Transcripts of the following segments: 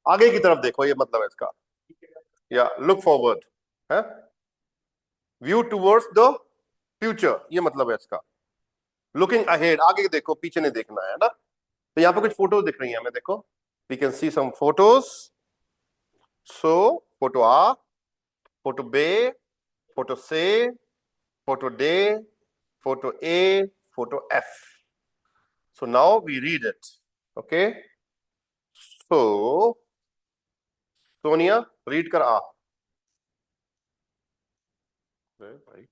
आगे की तरफ देखो, ये मतलब है इसका, या लुक फॉरवर्ड है, व्यू टूवर्ड्स द फ्यूचर, ये मतलब है इसका। लुकिंग अहेड, आगे देखो, पीछे नहीं देखना है ना। तो यहाँ पे कुछ फोटोज दिख रही हैं हमें, देखो, we can see some photos. So photo आ, फोटो बे, फोटो से, फोटो डे, photo A, photo F. So now we read it. Okay. So Sonia, read कर आ। भाई,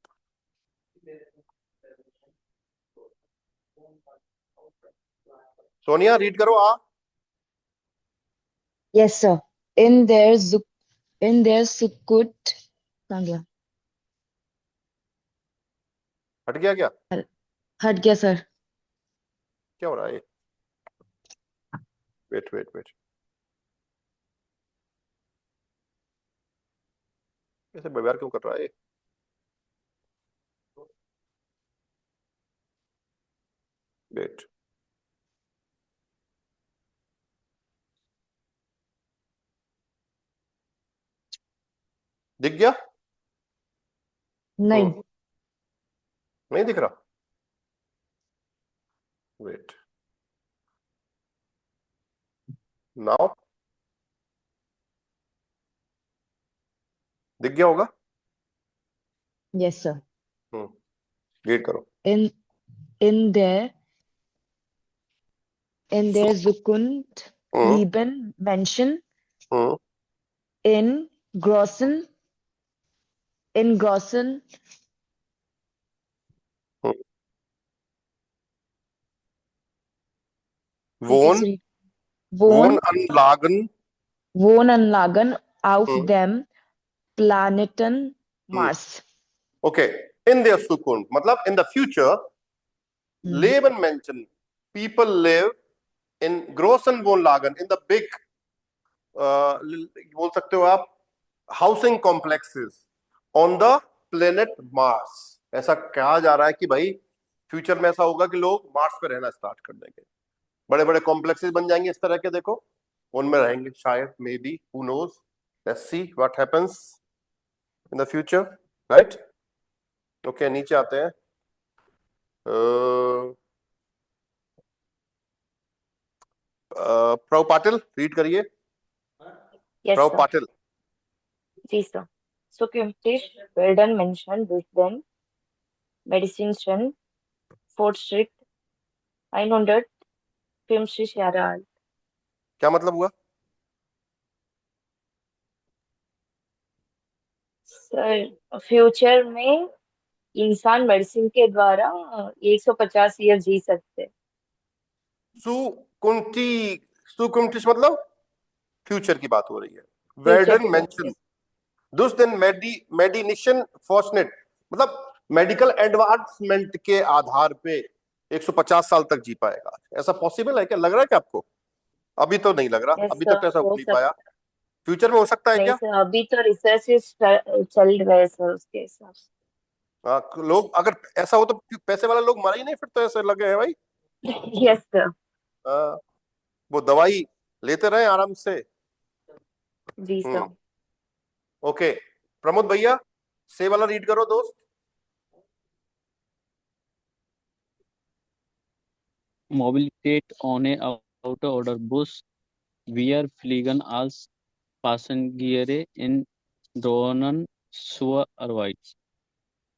सोनिया रीड करो आ। Yes, sir. In their zuk in their sukut कहाँ गया? हट गया क्या? हट गया सर। क्या हो रहा है? वेट वेट वेट, ऐसे व्यवहार क्यों कर रहा है? वेट, दिख गया? नहीं। नहीं दिख रहा? वेट, नाउ दिख गया होगा। Yes, sir. रीड करो। In in their in so their Zukunft hmm Lieben Menschen hmm in Grossen in Grossen ये वोन, कैसे read? वोन Wohn अनलागन। Wohnanlagen auf dem Planeten Mars. Okay, इन देयर सुकून मतलब इन द फ्यूचर, हम्म लेबन मेंशन, पीपल लिव इन ग्रोसन वोन लागन, इन द बिग, बोल सकते हो आप, housing complexes on the planet Mars. ऐसा कहा जा रहा है कि भाई फ्यूचर में ऐसा होगा कि लोग मार्स पे रहना स्टार्ट कर देंगे, बड़े बड़े कॉम्प्लेक्सेस बन जाएंगे इस तरह के, देखो, उनमें रहेंगे शायद, may be, who knows. Let's see what happens in the future, right. Okay, नीचे आते हैं। प्रभु पाटिल, रीड करिए। Yes, Prabhu sir. पाटिल। जी, sir. So künftig werden Menschen durch den medizinischen Fortschritt 150 Jahre alt. क्या मतलब हुआ? सर, फ्यूचर में इंसान मेडिसिन के द्वारा 150 ईयर जी सकते हैं। सुकुंठी, सुकुंठिस मतलब फ्यूचर की बात हो रही है। फ्यूचर वर्डन की बात है। मेंशन दुस दिन मेडिनिशन फॉर्चनेट मतलब मेडिकल एडवांसमेंट के आधार पे 150 साल तक जी पाएगा। ऐसा पॉसिबल है क्या? लग रहा है क्या आपको? अभी तो नहीं लग रहा, यस अभी सर, तक तो ऐसा हो हो नहीं पाया। सकता। फ्यूचर में हो सकता है नहीं क्या? सर, अभी तो रिसर्च चल रहा है सर उसके हिसाब से। लोग अगर ऐसा हो तो पैसे वाले लोग मरा ही नहीं, फिर तो ऐसे लगे हैं भाई। Yes sir. आ, वो दवाई लेते रहे आराम से। जी हम्म सर। ओके, प्रमोद भैया, से वाला रीड करो दोस्त। Mobilität ohne Auto oder Bus. Wir fliegen als Passagiere in Drohnen zur Arbeit.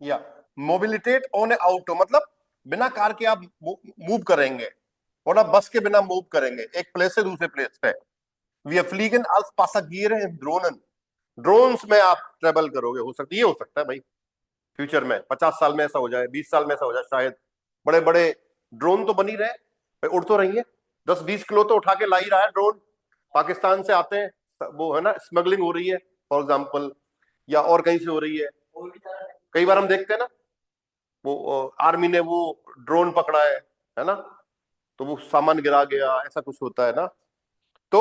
या मोबिलिटेट ऑन ए आउटो मतलब बिना कार के आप मूव करेंगे, और आप बस के बिना मूव करेंगे एक प्लेस से दूसरे प्लेस पे। वी आर फ्लीगन als Passagiere in Drohnen, drones में आप ट्रेवल करोगे। हो सकता है, ये हो सकता है भाई फ्यूचर में, 50 साल में ऐसा हो जाए, 20 साल में ऐसा हो जाए शायद। बड़े बड़े ड्रोन तो बन ही रहे भाई, उड़ तो रही है, 10-20 किलो तो उठा के ला ही रहा है ड्रोन। पाकिस्तान से आते हैं वो, है ना, स्मगलिंग हो रही है फॉर एग्जाम्पल, या और कहीं से हो रही है। कई बार हम देखते हैं ना, वो आर्मी ने वो ड्रोन पकड़ा है ना, तो वो सामान गिरा गया, ऐसा कुछ होता है ना। तो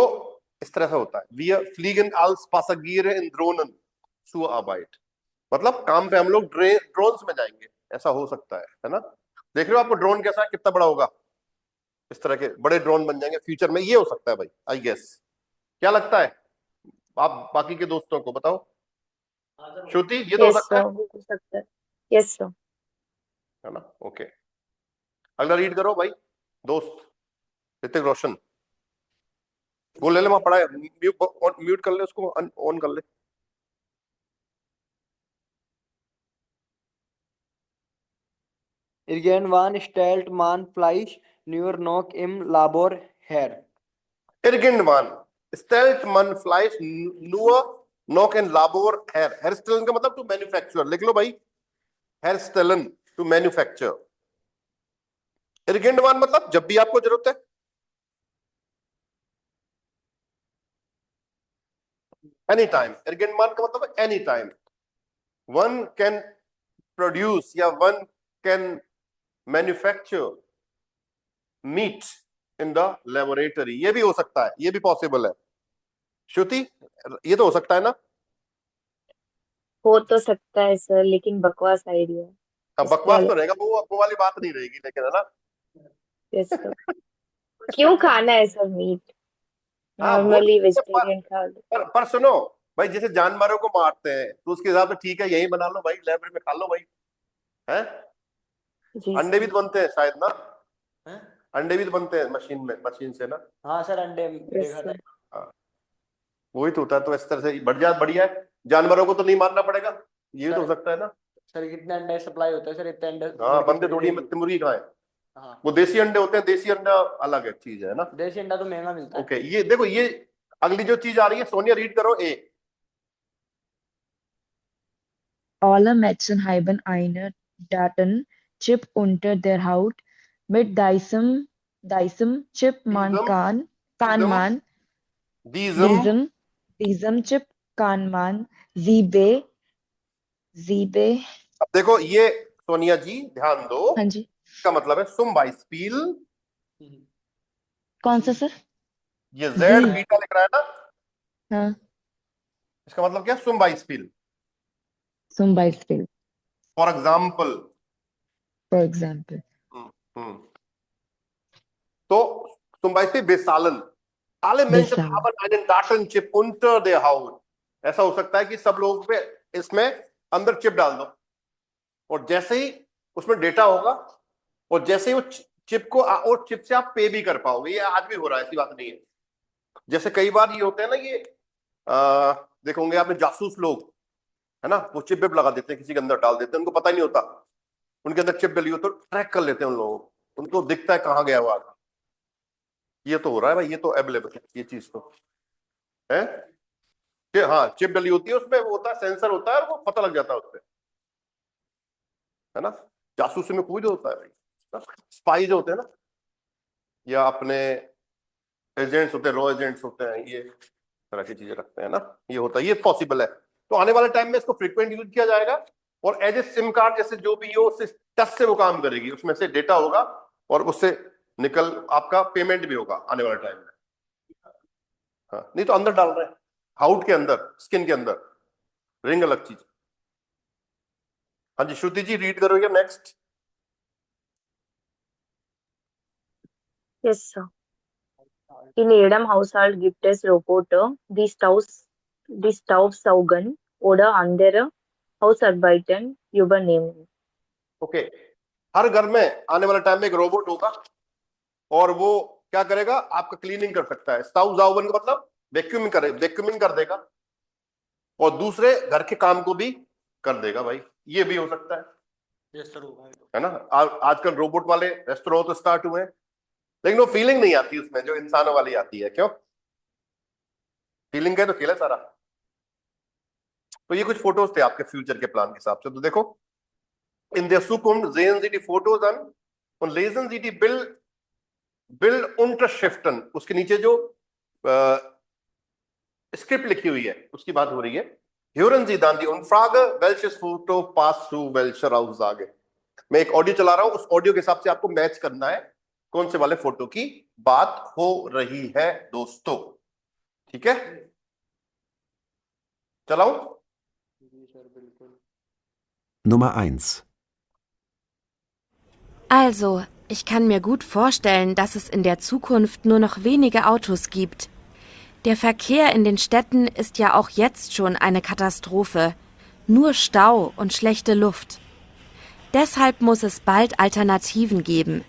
इस तरह से होता है। वी फ्लीगन als Passagiere in Drohnen zur Arbeit, मतलब काम पे हम लोग ड्रोन्स में जाएंगे, ऐसा हो सकता है ना। देख रहे हो आपको ड्रोन कैसा है, कितना बड़ा होगा, इस तरह के बड़े ड्रोन बन जाएंगे फ्यूचर में, ये हो सकता है भाई, आई गेस। क्या लगता है आप बाकी के दोस्तों को बताओ? श्रुति, ये तो हो यस सकता सर, है हो सकता है। Yes sir. है ना? ओके, अगला रीड करो भाई दोस्त ऋतिक रोशन। वो ले ले, वहां पड़ा है, म्यूट कर ले उसको, ऑन कर ले। Irgendwann stellt man Fleisch nur noch im Labor her. Irgendwann stellt man Fleisch nur noch in Labor her। herstellen का मतलब टू मैन्युफैक्चर, लिख लो भाई, herstellen टू मैन्युफैक्चर। Irgendwann मतलब जब भी आपको जरूरत है। एनी टाइम, Irgendwann का मतलब any time. One can produce या one can manufacture meat in the laboratory, ये भी हो सकता है, ये भी पॉसिबल है। श्रुति, ये तो हो सकता है ना? हो तो सकता है सर, लेकिन बकवास आइडिया है। हाँ, इसको बकवास तो अलग। रहेगा, वो वाली बात नहीं रहेगी, लेकिन है ना? Yes sir. क्यों खाना है सर मीट? हाँ वो नॉर्मली ठीक है, वेजिटेरियन खा लो। पर सुनो भाई, जैसे जानवरों को मारते हैं तो उसके हिसाब से ठीक है, यही बना लो भाई, लाइब्रेरी में खा लो भाई, है? जी अंडे भी सर। तो बनते हैं शायद ना? हैं? अंडे भी तो बनते हैं मशीन से ना? हाँ सर, अंडे यस देखा था। सर। हाँ, वही तो होता है। तो इस तरह से बढ़िया है, जानवरों को तो नहीं मारना पड़ेगा, ये तो हो सकता है ना? सर कितने अंडे सप्लाई होते हैं सर? इतने अंडे हाँ, मुर्गी बनते थोड़ी देगी। मुर्गी कहाँ है? हाँ, वो देसी अंडे होते हैं, देसी अंडा अलग है, चीज है ना? देसी अंडा तो महंगा मिलता है। ओके, ये देखो, ये अगली जो चीज आ रही है, सोनिया रीड करो। ए, Alle Menschen haben eine Datenchip unter der Haut. Mit diesem Chip kann man दीजम। diesem Chip kann man sieben, अब देखो ये, सोनिया जी ध्यान दो, हाँ जी, इसका मतलब है सुम बाइस्पील। कौन सा सर? ये जेड जी, बीटा लिख रहा है ना, हाँ, इसका मतलब क्या? सुम बाइस्पील। zum Beispiel, for example. for example. तो zum Beispiel Bezahlen, alle Menschen Bezahlen. haben einen Datenchip unter der Haut। ऐसा हो सकता है कि सब लोग पे इसमें अंदर चिप डाल दो, और जैसे ही उसमें डेटा होगा, और जैसे ही वो चिप को और चिप से आप पे भी कर पाओगे। ये आज भी हो रहा है, ऐसी बात नहीं है। जैसे कई बार ये होते हैं ना, ये देखोगे आपने, जासूस लोग है ना, वो चिप लगा देते हैं, किसी के अंदर डाल देते हैं, उनको पता ही नहीं होता उनके अंदर चिप डली हो, तो ट्रैक कर लेते हैं उन लोगों को, उनको दिखता है कहाँ गया हुआ। ये तो हो रहा है भाई, ये तो अवेलेबल है, ये चीज तो है कि हाँ, चिप डली होती है उसमें, वो होता है सेंसर होता है, और वो पता लग जाता है उससे, है ना? जासूसी में कोई जो होता है भाई, स्पाई जो होते हैं ना, या अपने एजेंट्स होते हैं, रॉ एजेंट्स होते हैं, ये तरह की चीजें रखते हैं ना, ये होता है, ये पॉसिबल है। तो आने वाले टाइम में इसको फ्रीक्वेंट यूज किया जाएगा, और एज ए सिम कार्ड जैसे जो भी हो, उससे टच से वो काम करेगी, उसमें से डेटा होगा, और उससे निकल आपका पेमेंट भी होगा आने वाले टाइम में। हाँ, नहीं तो अंदर डाल रहे हैं, हाउट के अंदर, स्किन के अंदर, रिंग अलग चीज। हाँ जी, श्रुति जी रीड करोगे next? Yes sir. In jedem Haushalt gibt es Roboter, die Staubsaugen oder andere Hausarbeiten übernehmen. Okay, हर घर में आने वाले टाइम में एक रोबोट होगा, और वो क्या करेगा? आपका क्लीनिंग कर सकता है। स्टाउसौगन का मतलब वैक्यूमिंग कर देगा, और दूसरे घर के काम को भी कर देगा भाई, ये भी हो सकता है, है ना? आजकल रोबोट वाले रेस्टोरेंट तो स्टार्ट हुए हैं, लेकिन वो फीलिंग नहीं आती उसमें जो इंसानों वाली आती है। क्यों? फीलिंग का तो खेल है सारा। तो ये कुछ फोटोज थे आपके फ्यूचर के प्लान के हिसाब से, तो देखो, इन der Zukunft sehen Sie die Fotos an und lesen Sie die Bildunterschriften। उसके नीचे जो स्क्रिप्ट लिखी हुई है उसकी बात हो रही है। Hören Sie dann die Umfrage, welches Foto passt zu welcher Aussage। मैं एक ऑडियो चला रहा हूं, उस ऑडियो के हिसाब से आपको मैच करना है कौन से वाले फोटो की बात हो रही है दोस्तों, ठीक है? चलाऊं? Nummer 1. Also, ich kann mir gut vorstellen, dass es in der Zukunft nur noch wenige Autos gibt. Der Verkehr in den Städten ist ja auch jetzt schon eine Katastrophe. Nur Stau und schlechte Luft. Deshalb muss es bald Alternativen geben.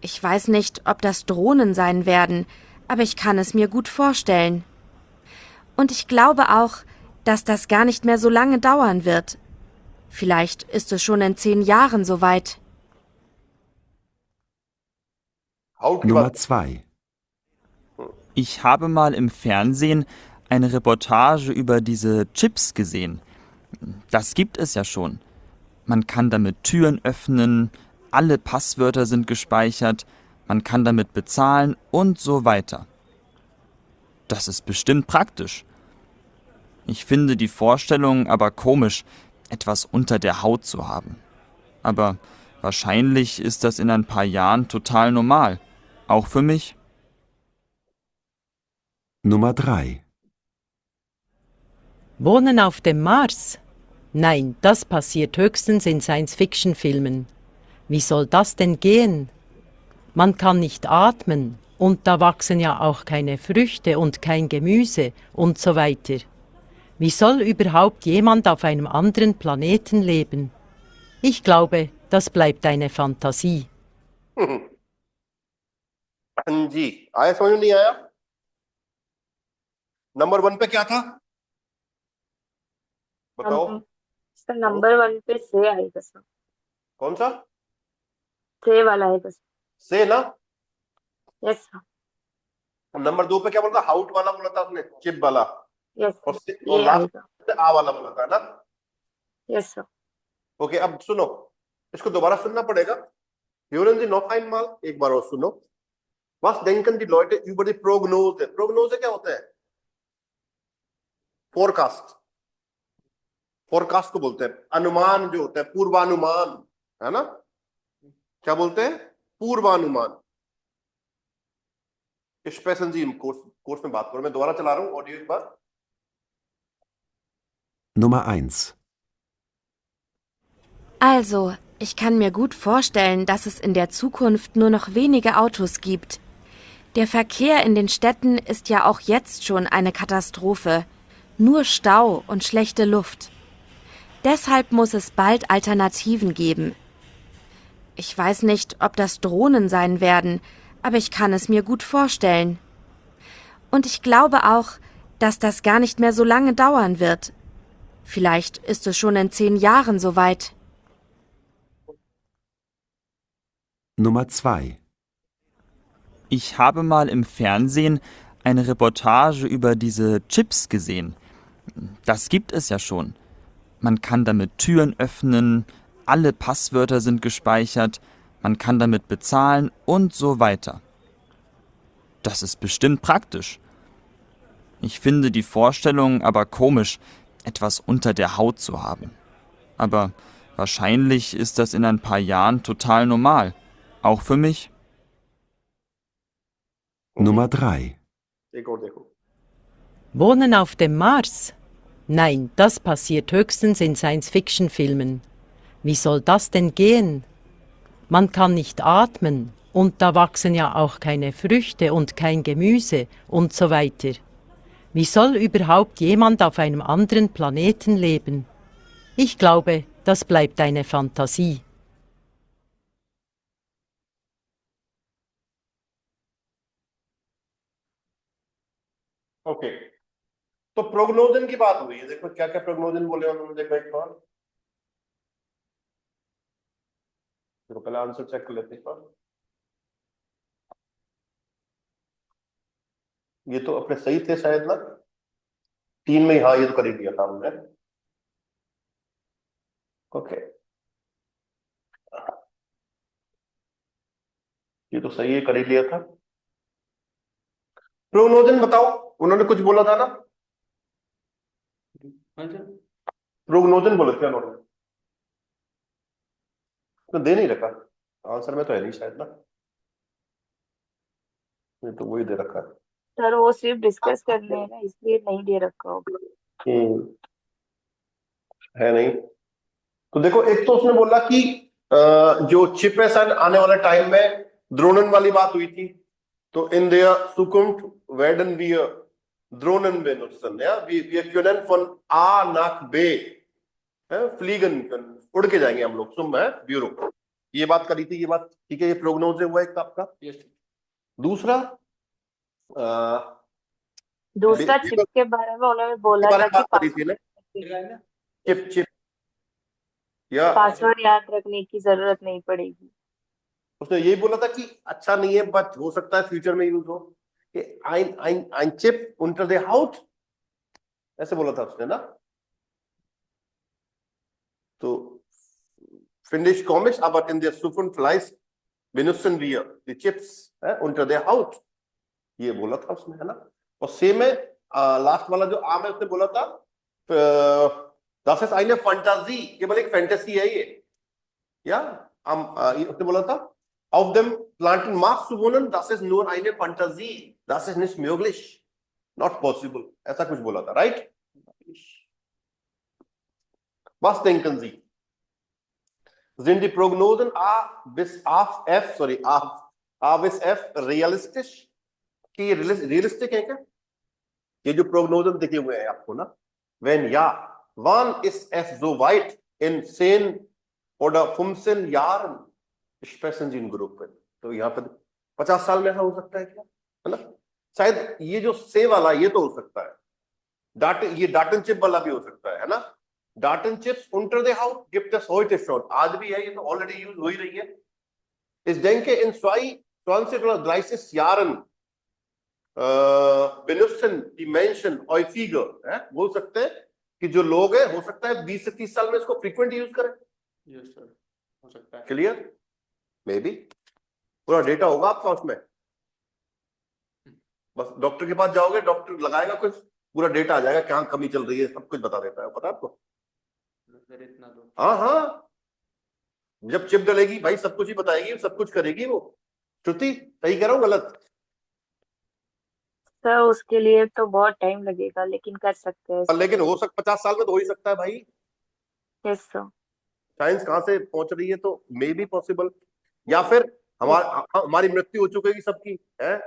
Ich weiß nicht, ob das Drohnen sein werden, aber ich kann es mir gut vorstellen. Und ich glaube auch, dass das gar nicht mehr so lange dauern wird. Vielleicht ist es schon in 10 Jahren soweit. Out की Nummer बात 2. Ich habe mal im Fernsehen eine Reportage über diese Chips gesehen. Das gibt es ja schon. Man kann damit Türen öffnen, alle Passwörter sind gespeichert, man kann damit bezahlen und so weiter. Das ist bestimmt praktisch. Ich finde die Vorstellung aber komisch, etwas unter der Haut zu haben. Aber wahrscheinlich ist das in ein paar Jahren total normal. Auch für mich. Nummer 3. Wohnen auf dem Mars? Nein, das passiert höchstens in Science-Fiction-Filmen. Wie soll das denn gehen? Man kann nicht atmen und da wachsen ja auch keine Früchte und kein Gemüse und so weiter. Wie soll überhaupt jemand auf einem anderen Planeten leben? Ich glaube, das bleibt eine Fantasie. हाँ जी, आया समझ में नहीं आया? Number 1 पे क्या था बताओ? इसका नंबर 1 पे से आएगा सर। कौन सा से वाला आएगा सर। से ना? Yes sir. नंबर 2 पे क्या बोला था? हाउट वाला बोला था उसने, चिप वाला, यस और सर। और ये लास्ट आएगा। आ वाला बोला था ना? Yes sir. ओके, अब सुनो, इसको दोबारा सुनना पड़ेगा. Hören Sie noch einmal, एक बार और सुनो. Was denken die Leute über die Prognose? Prognose क्या होता है? फोरकास्ट. फोरकास्ट को बोलते हैं अनुमान, जो होता है पूर्वानुमान, है ना? क्या बोलते हैं? पूर्वानुमान. Sprechen Sie im कोर्स में बात करो. मैं दोबारा चला रहा हूँ ऑडियो एक बार. Nummer 1. Also, ich kann mir gut vorstellen, dass es in der Zukunft nur noch wenige Autos gibt. Der Verkehr in den Städten ist ja auch jetzt schon eine Katastrophe. Nur Stau und schlechte Luft. Deshalb muss es bald Alternativen geben. Ich weiß nicht, ob das Drohnen sein werden, aber ich kann es mir gut vorstellen. Und ich glaube auch, dass das gar nicht mehr so lange dauern wird. Vielleicht ist es schon in 10 Jahren soweit. Nummer 2. Ich habe mal im Fernsehen eine Reportage über diese Chips gesehen. Das gibt es ja schon. Man kann damit Türen öffnen, alle Passwörter sind gespeichert, man kann damit bezahlen und so weiter. Das ist bestimmt praktisch. Ich finde die Vorstellung aber komisch, etwas unter der Haut zu haben. Aber wahrscheinlich ist das in ein paar Jahren total normal. Auch für mich. Nummer 3. एक और देखो. Wohnen auf dem Mars? Nein, das passiert höchstens in Science-Fiction-Filmen. Wie soll das denn gehen? Man kann nicht atmen und da wachsen ja auch keine Früchte und kein Gemüse und so weiter. Wie soll überhaupt jemand auf einem anderen Planeten leben? Ich glaube, das bleibt eine Fantasie. Okay, तो प्रोग्नोजन की बात हुई है. देखो क्या क्या प्रोग्नोजन बोले उन्होंने. देखो एक बार, देखो पहले आंसर चेक कर लेते हैं एक बार. ये तो अपने सही थे शायद ना. 3 में, हाँ ये तो कर ही दिया था हमने. ओके, ये तो सही है, कर ही लिया था. प्रोग्नोजन बताओ, उन्होंने कुछ बोला था ना. प्रोग्नोजन बोला क्या उन्होंने? तो दे नहीं रखा आंसर में, तो है नहीं शायद ना. ये तो वही दे रखा है. सर वो सिर्फ डिस्कस कर रहे हैं ना, इसलिए नहीं दे रखा होगा। है नहीं। तो देखो, एक तो उसने बोला कि जो चिप है सर आने वाले टाइम में, द्रोणन वाली बात हुई थी, तो in der Zukunft werden wir Drohnen benutzen, ja, wir können von A nach B fliegen können, उड़ के जाएंगे हम लोग, सुन है ब्यूरो, ये बात करी थी, ये बात ठीक है, ये प्रोग्नोज हुआ एक आपका। दूसरा दूसरा चिप के बारे में उन्होंने बोला था कि बात करी थी ना, चिप या पासवर्ड याद रखने की जरूरत नहीं पड़ेगी। उसने यही बोला था कि अच्छा नहीं है, बट हो सकता है फ्यूचर में यूज हो, कि ein Chip unter der Haut, ऐसे बोला था उसने ना। तो Finnish Comics, aber in der Zukunft vielleicht benutzen wir die Chips unter der Haut, ये बोला था उसने, है ना। और सेम है लास्ट वाला जो आम है, उसने बोला था das ist eine Fantasie, केवल एक फैंटेसी है ये, या उसने बोला था auf dem Planeten Mars zu wohnen, das ist nur eine Fantasie, das ist nicht möglich, not possible, ऐसा कुछ बोला था, right. Was denken Sie? Sind die Prognosen A bis F realistisch? कि ये रियलिस्टिक है क्या, ये जो प्रोग्नोजन दिखे हुए हैं आपको ना। Wenn ja, wann ist es soweit? In 10 oder 15 Jahren sprechen Sie in Gruppen। तो यहाँ पर 50 साल में ऐसा हो सकता है क्या, है ना। शायद ये जो से वाला ये तो हो सकता है, ये डाटन चिप वाला भी हो सकता है ना। Datenchips unter der Haut gibt es heute schon, आज भी है, ये तो ऑलरेडी यूज हो ही रही है। Ich denke in 20 oder 30 Jahren benutzen die Menschen häufiger, बोल सकते हैं कि जो लोग हैं, हो सकता है 20 से 30 साल में इसको फ्रीक्वेंट यूज करें। यस सर, हो सकता है। क्लियर, मे बी पूरा डेटा होगा आपका उसमें, बस डॉक्टर के पास जाओगे, डॉक्टर लगाएगा कुछ, पूरा डेटा आ जाएगा, क्या कमी चल रही है, सब कुछ बता देता है, पता है आपको। हाँ, जब चिप डलेगी भाई सब कुछ ही बताएगी, सब कुछ करेगी वो। श्रुति सही कह रहा हूँ गलत? सर उसके लिए तो बहुत टाइम लगेगा, लेकिन कर सकते हैं। लेकिन हो 50 साल में तो हो ही सकता है भाई। Yes sir. साइंस कहाँ से पहुंच रही है, तो मे बी पॉसिबल, या फिर हमारी मृत्यु हो चुकेगी सबकी, है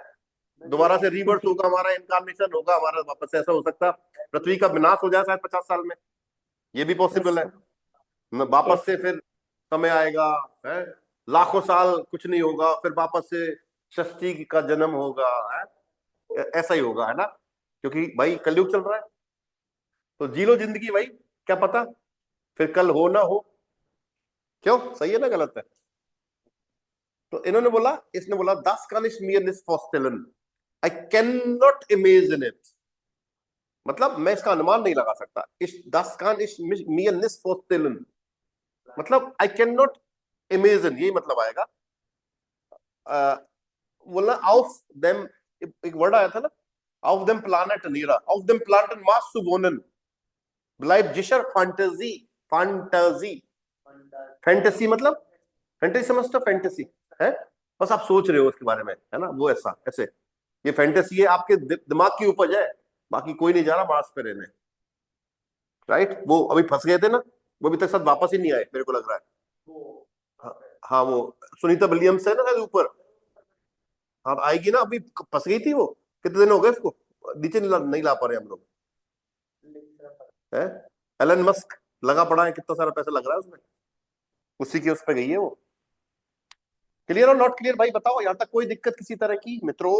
दोबारा से रीबर्थ होगा, हमारा इनकार्नेशन होगा, हमारा वापस ऐसा हो सकता है, पृथ्वी का विनाश हो जाए शायद 50 साल में, ये भी पॉसिबल है। वापस से फिर समय आएगा, है लाखों साल कुछ नहीं होगा, फिर वापस से षष्ठी का जन्म होगा, है ऐसा ही होगा, है ना, क्योंकि भाई कलयुग चल रहा है। तो जी लो जिंदगी भाई, क्या पता फिर कल हो ना हो, क्यों, सही है ना गलत है। तो इन्होंने बोला, इसने बोला das kann ich mir nicht vorstellen, I cannot imagine it, मतलब मैं इसका अनुमान नहीं लगा सकता। das kann ich mir nicht vorstellen मतलब I cannot imagine, यही मतलब आएगा। बोला auf dem, एक वर्ड आया था ना, auf dem Planet Nera, auf dem Planeten Mars zu wohnen, bleibt sicher Fantasie, fantasy मतलब फैंटेसी समझते हो, फैंटेसी है बस आप सोच रहे हो उसके बारे में, है ना, वो ऐसा ऐसे, ये फैंटेसी है, आपके दिमाग की उपज है, बाकी कोई नहीं जा रहा मार्स पे रहने, राइट। वो अभी फंस गए थे ना, वो अभी तक साथ वापस ही नहीं आए, मेरे को लग रहा है। हाँ वो सुनीता विलियम्स है ना ऊपर, हाँ आएगी ना, अभी फंस गई थी वो, कितने दिन हो गए उसको नीचे नहीं ला पा रहे हम लोग, है एलन मस्क लगा पड़ा है, कितना सारा पैसा लग रहा है उसमें, उसी के उस पे गई है वो। क्लियर और नॉट क्लियर भाई बताओ, यहां तक कोई दिक्कत किसी तरह की मित्रों?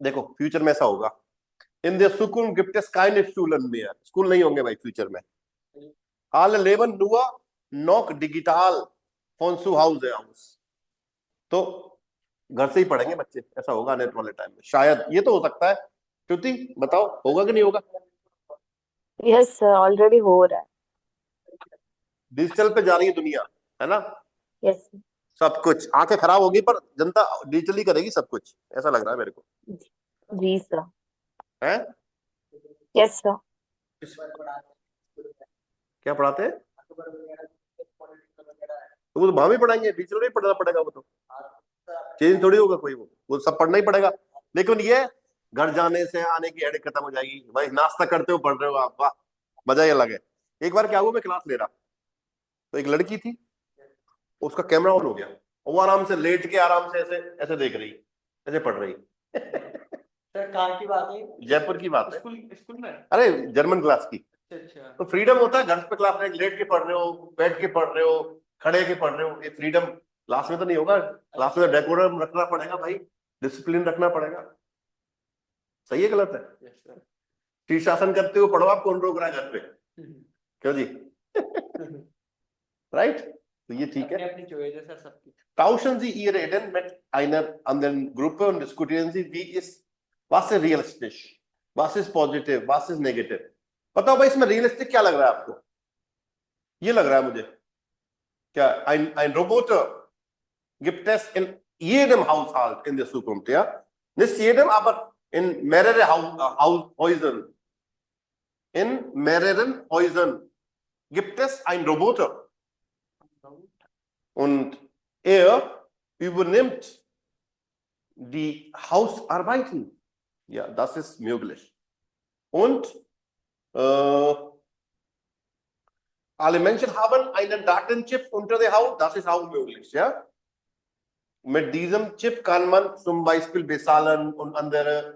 देखो फ्यूचर में ऐसा होगा, इन der Zukunft gibt es keine Schulen mehr, school नहीं होंगे भाई फ्यूचर में। alle leben nur noch digital von zu Hause aus, तो घर से ही पढ़ेंगे बच्चे, ऐसा होगा आने वाले टाइम में, शायद ये तो हो सकता है। श्रुति बताओ होगा कि नहीं होगा? यस सर, ऑलरेडी हो रहा है, डिजिटल पे जा रही है दुनिया, है ना। यस सब कुछ, आंखें खराब होगी पर जनता डिजिटली करेगी सब कुछ, ऐसा लग रहा है मेरे को। जी सर। है यस सर। क्या पढ़ाते हैं? तो वो तो वहां भी पढ़ाएंगे, डिजिटल में पढ़ना पड़ेगा, वो तो चेंज थोड़ी होगा कोई, वो सब पढ़ना ही पड़ेगा। लेकिन ये घर जाने से आने की हेडेक खत्म हो जाएगी भाई, नाश्ता करते हो पढ़ रहे हो आप, वाह मजा ही अलग है। एक बार क्या हुआ, मैं क्लास ले रहा, तो एक लड़की थी, उसका कैमरा ऑन हो गया, वो आराम से लेट के आराम से ऐसे ऐसे देख रही, ऐसे पढ़ रही। सर कहाँ की बात है? जयपुर की बात है, स्कूल में? अरे जर्मन क्लास की। अच्छा। तो फ्रीडम होता है घर पे, क्लास में लेट के पढ़ रहे हो, बैठ के पढ़ रहे हो, खड़े के पढ़ रहे हो, ये फ्रीडम क्लास में तो नहीं होगा। क्लास में डेकोरम रखना पड़ेगा भाई, डिसिप्लिन रखना पड़ेगा। सही है गलत है? शीर्षासन करते हो पढ़ो, आप कौन रोक रहा है घर पे? क्यों जी? राइट, तो ये ठीक है। अपनी चॉइस है सर सबकी। Tauschen Sie Ihre Ideen mit einer anderen Gruppe und diskutieren Sie, was ist realistisch, was ist positive, was ist negative। बताओ भाई इसमें रियलिस्टिक क्या लग रहा है आपको? ये लग रहा है मुझे क्या, ein Roboter gibt es in jedem Haushalt in der Zukunft, ja? Nicht jedem, aber in mehreren Häusern. In mehreren Häusern gibt es einen Roboter. Und er übernimmt die Hausarbeiten. Ja, das ist möglich. Und alle Menschen haben einen Datenchip unter der Haut, das ist auch möglich. Ja? Mit diesem Chip kann man zum Beispiel bezahlen und andere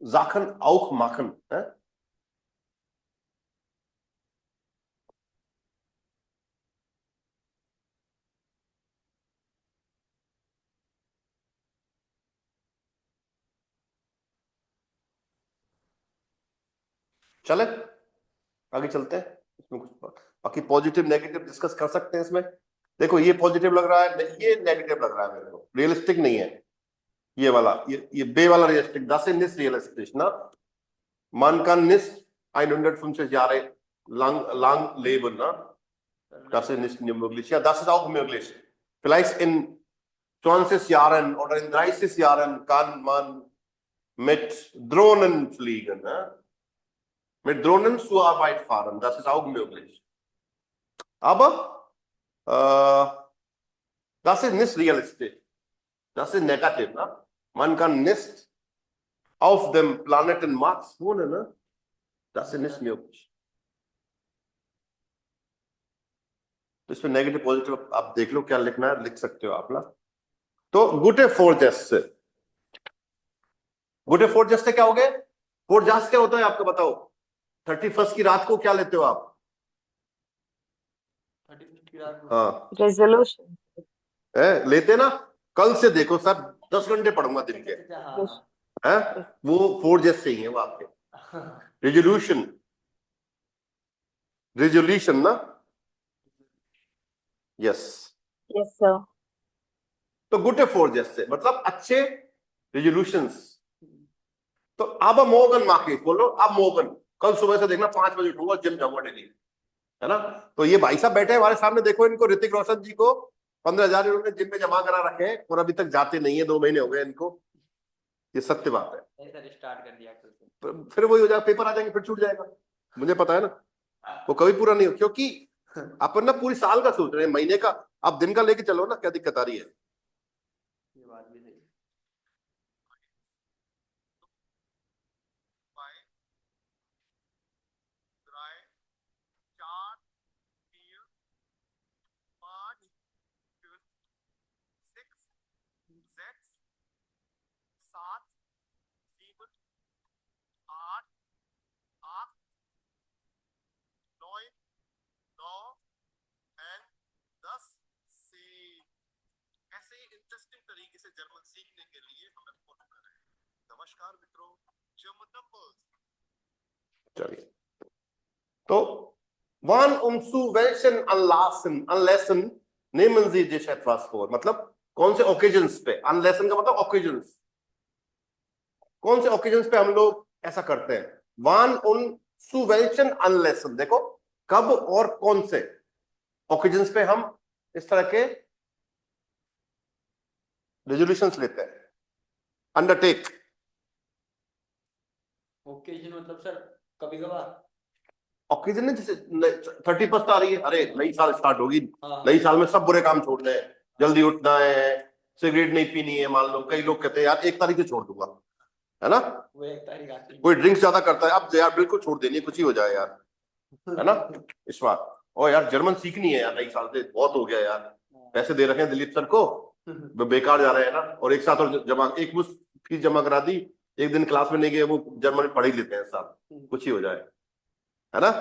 Sachen auch machen. Ja? चले आगे चलते हैं, इसमें कुछ बाकी positive negative discuss कर सकते हैं इसमें। देखो ये पॉजिटिव लग रहा है, ये नेगेटिव लग रहा है मेरे को, रियलिस्टिक नहीं है ये वाला, ये बे वाला realistic, das ist nicht realistisch, na? Man kann nicht 150 Jahre lang leben, na? Das ist nicht möglich. Ja, das ist auch möglich. Vielleicht in 20 Jahren oder in 30 Jahren kann man mit Drohnen fliegen, na? Mit Drohnen zur Arbeit fahren, das ist auch möglich. Aber das ist nicht realistisch. Das ist negativ. Ne? Man kann nicht auf dem Planeten Mars wohnen. Ne? Das ist nicht möglich. तो इसमें negative positive आप देख लो क्या लिखना है, लिख सकते हो आप ना। तो गुटे फोरजेस्ट से, गुटे फोरजेस्ट से क्या हो गए? फोरजेस्ट क्या होता है आपको बताओ? 31 की रात को क्या लेते हो आप? हाँ रेजोल्यूशन लेते ना। कल से देखो सर 10 घंटे पढ़ूंगा दिन के, हैं वो फोरजेस्ट से ही है वो आपके। रेजोल्यूशन, रेजोल्यूशन ना, यस यस सर। तो गुटे फोरजेस्ट से मतलब अच्छे रेजोल्यूशंस। तो अब मोगन मार्केट बोलो, अब मोगन कल सुबह से देखना 5 बजे उठूंगा, जिम जाऊंगा डेली, है ना? तो ये भाई साहब बैठे हमारे सामने, देखो इनको, ऋतिक रोशन जी को 15,000 इन्होंने जिम में जमा करा रखे हैं और अभी तक जाते नहीं है, 2 महीने हो गए इनको। ये सत्य बात है। सर स्टार्ट कर दिया कल से। फिर वही हो जाएगा, पेपर आ जाएंगे फिर छूट जाएगा, मुझे पता है ना, वो कभी पूरा नहीं हो, क्योंकि अपन ना पूरी साल का सोच रहे हैं, महीने का आप दिन का लेके चलो ना, क्या दिक्कत आ रही है? ये बात भी सही। इंटरेस्टिंग तरीके से जर्मन सीखने के लिए हम फॉलो कर रहे हैं। नमस्कार मित्रों, जर्मन नंबर्स। चलिए, तो wann zu welchen Anlässen nehmen Sie sich etwas vor? मतलब कौन से occasions पे, Anlässen का मतलब occasions, कौन से occasions पे हम लोग ऐसा करते हैं? wann zu welchen Anlässen, देखो कब और कौन से occasions पे हम इस तरह के रेजोल्यूशंस लेते हैं, अंडरटेक। ओकेजन मतलब सर कभी कभार, ओकेजन नहीं, जैसे 31 आ रही है, अरे नई साल स्टार्ट होगी, नई साल में सब बुरे काम छोड़ने हैं, जल्दी उठना है, सिगरेट नहीं पीनी है। मान लो कई लोग कहते हैं यार 1 तारीख से छोड़ दूंगा, है ना? वो 1 तारीख आती है। कोई ड्रिंक्स ज्यादा करता है, अब यार बिल्कुल छोड़ देनी है, कुछ ही हो जाए यार, है ना? इस बार ओ यार जर्मन सीखनी है यार, 2 साल से बहुत हो गया यार, पैसे दे रखे हैं दिलीप सर को, बेकार जा रहे हैं ना, और एक साथ और जमा, एक मुश्त फीस जमा करा दी, एक दिन क्लास में नहीं गए, वो जर्मन पढ़ ही लेते हैं साथ, कुछ ही हो जाए, है ना,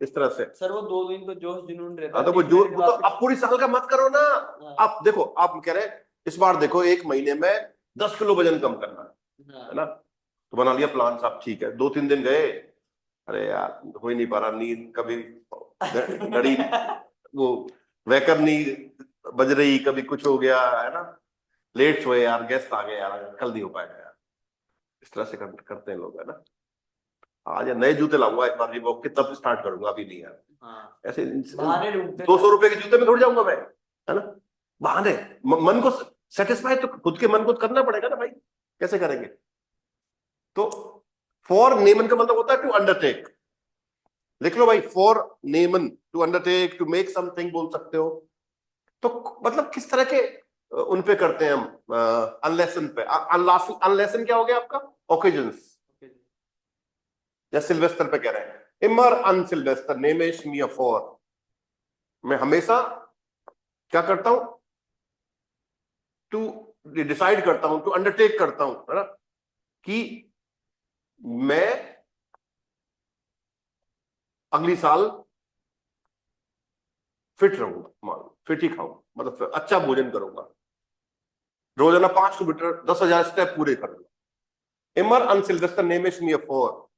इस तरह से। सर वो 2 दिन तो जोश जुनून रहता हाँ है, तो वो तीसरे जो दिन वो तो वापस- अब पूरी साल का मत करो ना, हाँ। आप देखो, आप कह रहे हैं इस बार देखो 1 महीने में 10 किलो वजन कम करना है ना, तो बना लिया प्लान साहब, ठीक है, 2-3 दिन गए, अरे यार हो ही नहीं पा रहा, नींद कभी घड़ी वो वैकर नहीं बज रही, कभी कुछ हो गया, है ना, लेट सोए यार, गेस्ट आ गए यार, कल नहीं हो पाएगा यार, इस तरह से करते हैं लोग, है ना। आज या नए जूते लाऊंगा इस बार रिबॉक के, तब स्टार्ट करूंगा, अभी नहीं यार, हाँ। ऐसे बहाने ढूंढते हैं। 200 रुपए के जूते में थोड़ी जाऊंगा मैं, है ना, बहाने, मन को सेटिस्फाई तो खुद के मन को करना पड़ेगा ना भाई, कैसे करेंगे। तो फॉर नेमन का मतलब होता है टू अंडरटेक, लिख लो भाई, फॉर नेमन, to undertake, to make something बोल सकते हो। तो मतलब किस तरह के उन पे करते हैं हम, अनलेसन पे, अनलेसन क्या हो गया आपका, ओकेजन्स, या सिल्वेस्टर पे कह रहे हैं, इमर अन सिल्वेस्टर नेमेश मी फॉर, मैं हमेशा क्या करता हूं, टू डिसाइड करता हूं, टू अंडरटेक करता हूं, है ना, कि मैं अगली साल फिट रहूंगा, मान फिट ही खाऊंगा, मतलब अच्छा भोजन करूंगा, रोजाना 5 किलोमीटर 10,000 स्टेप पूरे करूंगा। इमर अन सिल्वेस्टर नेमेश मी फॉर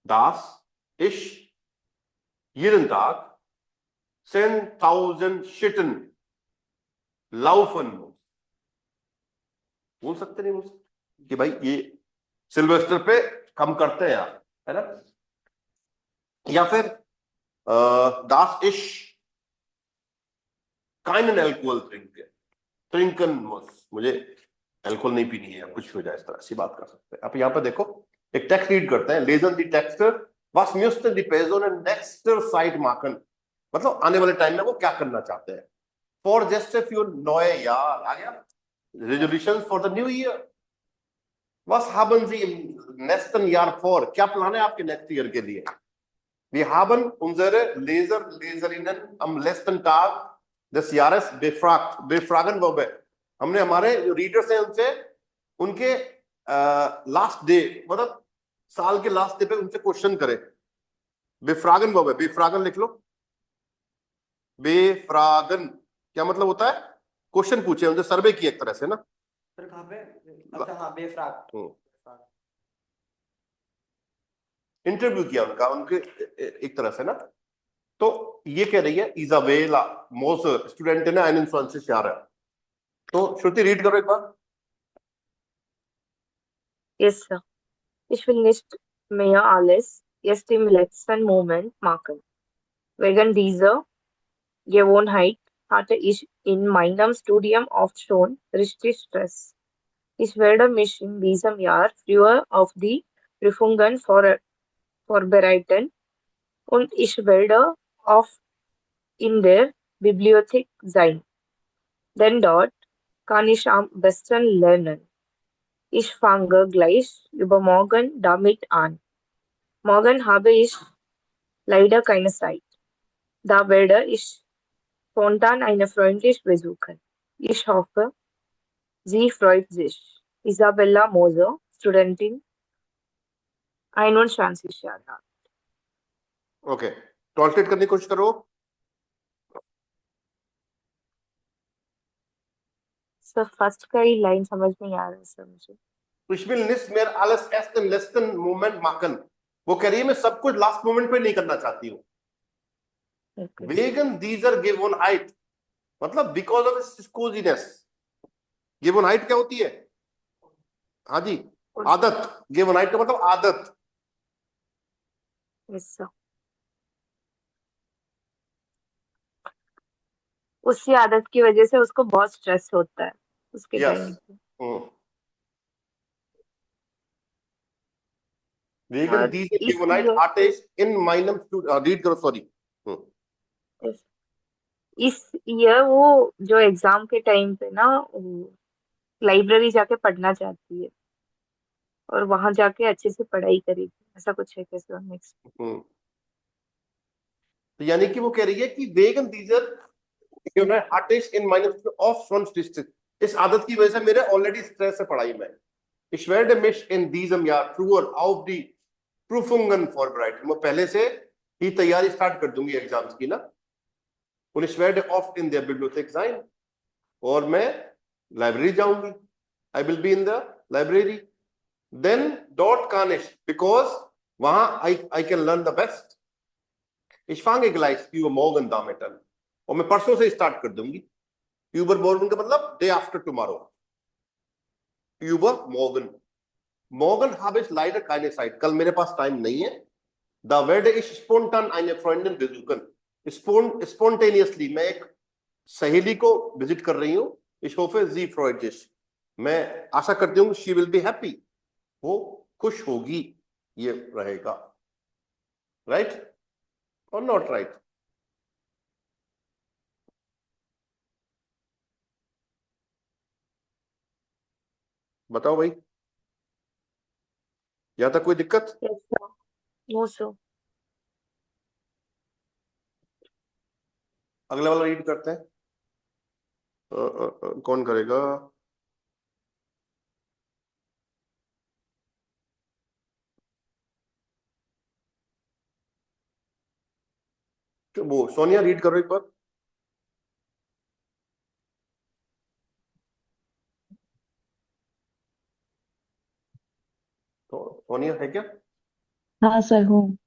das ich jeden Tag 10,000 Schritten laufen muss, बोल सकते नहीं बोल सकते कि भाई ये सिल्वेस्टर पे कम करते हैं यार, है ना, या फिर das ich keinen Alkohol trinken muss, मुझे अल्कोहल नहीं पीनी है, कुछ भी हो जाए, इस तरह से बात कर सकते हैं। आप यहाँ पे देखो एक टेक्स्ट रीड करते हैं, लेजन दी टेक्स्टर was müsste die Person in nächster Zeit machen, मतलब आने वाले टाइम में वो क्या करना चाहते हैं। For just a few neue Jahr, आ गया, resolutions for the new year, was haben Sie im nächsten Jahr vor, क्या प्लान है आपके नेक्स्ट ईयर के लिए। Wir haben unsere Leserinnen am letzten Tag des Jahres befragt, befragen वो है, हमने हमारे जो रीडर्स हैं उनसे उनके लास्ट डे, मतलब साल के लास्ट डे पे उनसे क्वेश्चन करे। बेफ्रागन वर्ब है, बेफ्रागन लिख लो, बेफ्रागन क्या मतलब होता है, क्वेश्चन पूछे उनसे, सर्वे किया एक तरह से ना। सर कहाँ पे, अच्छा हाँ बेफ्राग, इंटरव्यू किया उनका, उनके एक तरह से ना। तो ये कह रही है इजाबेला मोसर, स्टूडेंट है ना 21 Jahre, तो श्रुति रीड करो एक बार। Yes, sir. Ich will nicht mehr alles erst im letzten Moment machen. Wegen dieser Gewohnheit hatte ich in meinem Studium oft schon richtig Stress. Ich werde mich in diesem Jahr früher auf die Prüfungen vorbereiten und ich werde oft in der Bibliothek sein, denn dort kann ich am besten lernen. Ich fange gleich übermorgen damit an. Morgen habe ich leider keine Zeit. Da werde ich spontan eine Freundin besuchen. Ich hoffe, sie freut sich. Isabella Moser, Studentin, 21 Jahre alt. Okay, translate करने की कोशिश करो। Sir first का ही line समझ नहीं आ रहा है sir मुझे। Ich will nicht mehr alles erst im letzten Moment machen, वो कह रही है मैं सब कुछ लास्ट मोमेंट पे नहीं करना चाहती हूँ। Wegen dieser Gewohnheit, मतलब because of its coziness, Gewohnheit क्या होती है, हाँ जी आदत, Gewohnheit का मतलब आदत। Yes, sir. उसी आदत की वजह से उसको बहुत स्ट्रेस होता है उसके Yes. टाइम पे। Wegen dieser Gewohnheit hatte ich in meinem read करो, सॉरी। इस ईयर वो जो एग्जाम के टाइम पे ना लाइब्रेरी जाके पढ़ना चाहती है और वहां जाके अच्छे से पढ़ाई करेगी, ऐसा कुछ है कैसे नेक्स्ट। तो यानी कि वो कह रही है कि वेगन दीजर आर्टिस्ट इन माइनस ऑफ डिस्ट्रिक्ट, इस आदत की वजह से मेरे ऑलरेडी स्ट्रेस है पढ़ाई में। Ich werde mich in diesem Jahr früher auf die Prüfungen vorbereiten, मैं पहले से ही तैयारी स्टार्ट कर दूंगी एग्जाम्स की ना। Und ich werde oft in der Bibliothek sein, और मैं लाइब्रेरी जाऊंगी, I will be in the library. Then dort kann ich, because वहां I can learn the best. Ich fange gleich übermorgen damit an, और मैं परसों से start कर दूंगी। übermorgen का मतलब day after tomorrow. übermorgen, morgen habe ich leider keine Zeit, कल मेरे पास टाइम नहीं है। Da werde ich spontan eine Freundin besuchen, spontaneously मैं एक सहेली को विजिट कर रही हूँ। Ich hoffe sie freut sich, मैं आशा करती हूँ she will be happy, वो खुश होगी, ये रहेगा। राइट और नॉट राइट? बताओ भाई, यहां तक कोई दिक्कत? Yes, sir. No, sir. अगला वाला रीड करते हैं। कौन करेगा? वो सोनिया रीड करो एक बार। तो सोनिया है क्या? हाँ सर हूँ।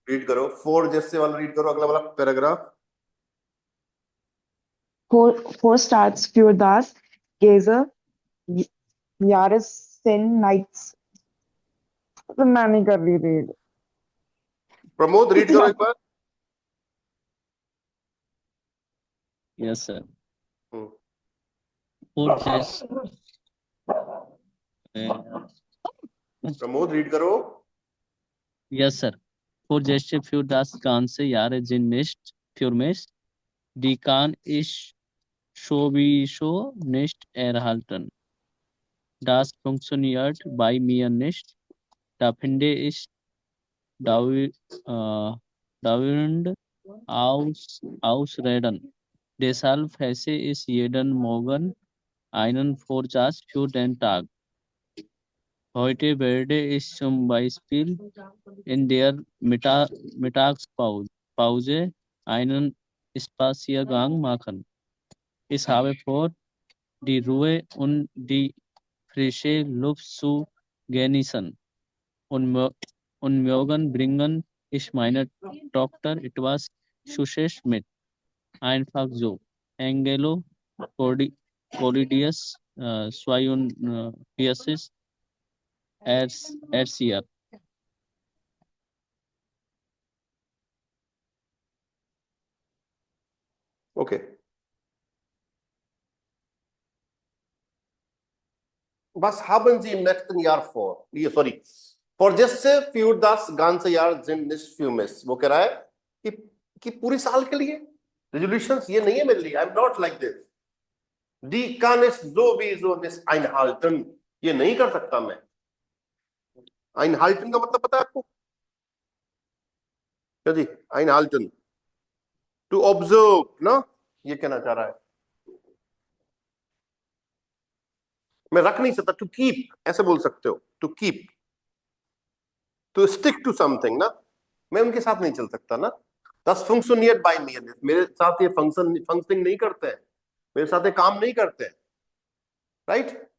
रीड करो, 4 जैसे वाला रीड करो, अगला वाला paragraph. Four starts für das Gese Jahreszehn Nights। तो मैं नहीं कर रही रीड। प्रमोद रीड करो एक बार। Yes, sir. Hmm, For just Pramod read करो। yes, sir. For just für das ganze Jahr sind nicht für mich. Die kann ich sowieso nicht erhalten. Das funktioniert bei mir nicht. Da finde ich dauernd Ausreden. Deshalb heiße ich jeden Morgen einen Vorsatz für den Tag. Heute werde ich zum Beispiel in der Mittagspause einen Spaziergang machen. Ich habe vor, die Ruhe und die frische Luft zu genießen. Und morgen bringen ich meine Tochter etwas Süßes mit. Einfach so. Angelo Colidius 42 Erzier. Okay, was haben Sie im nächsten Jahr vor? Sorry, for just für das ganze Jahr sind nicht für mich। वो कह रहा है कि पूरी साल के लिए resolutions ये नहीं है मेरे लिए। I am not like this. Die kann ich sowieso nicht einhalten, ये नहीं कर सकता मैं। einhalten का मतलब पता है आपको क्या जी? einhalten, to observe ना, ये कहना चाह रहा है। मैं रख नहीं सकता, टू कीप ऐसे बोल सकते हो, to keep, to stick to something ना, मैं उनके साथ नहीं चल सकता ना। Das funktioniert bei mir nicht, मेरे साथ ये फंक्शनिंग नहीं करते हैं, मेरे साथ ये काम नहीं करते हैं। Right?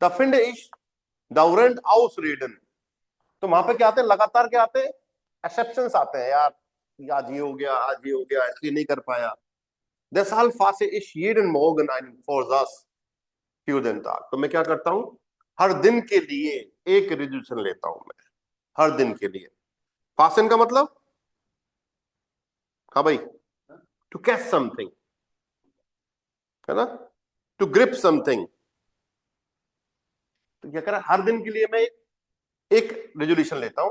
Da finde ich dauernd Ausreden, तो वहां पे क्या आते हैं? लगातार क्या आते हैं? एक्सेप्शंस आते हैं। यार आज ये हो गया, आज ये हो गया, इसलिए नहीं कर पाया। Deshalb fasse ich jeden Morgen einen Vorsatz für den Tag, तो मैं क्या करता हूं? हर दिन के लिए एक रेजोल्यूशन लेता हूं मैं, हर दिन के लिए। फासन का मतलब, हाँ भाई, टू कैच समथिंग है ना, टू ग्रिप समथिंग। तो क्या करा? हर दिन के लिए मैं एक रेजोल्यूशन लेता हूं।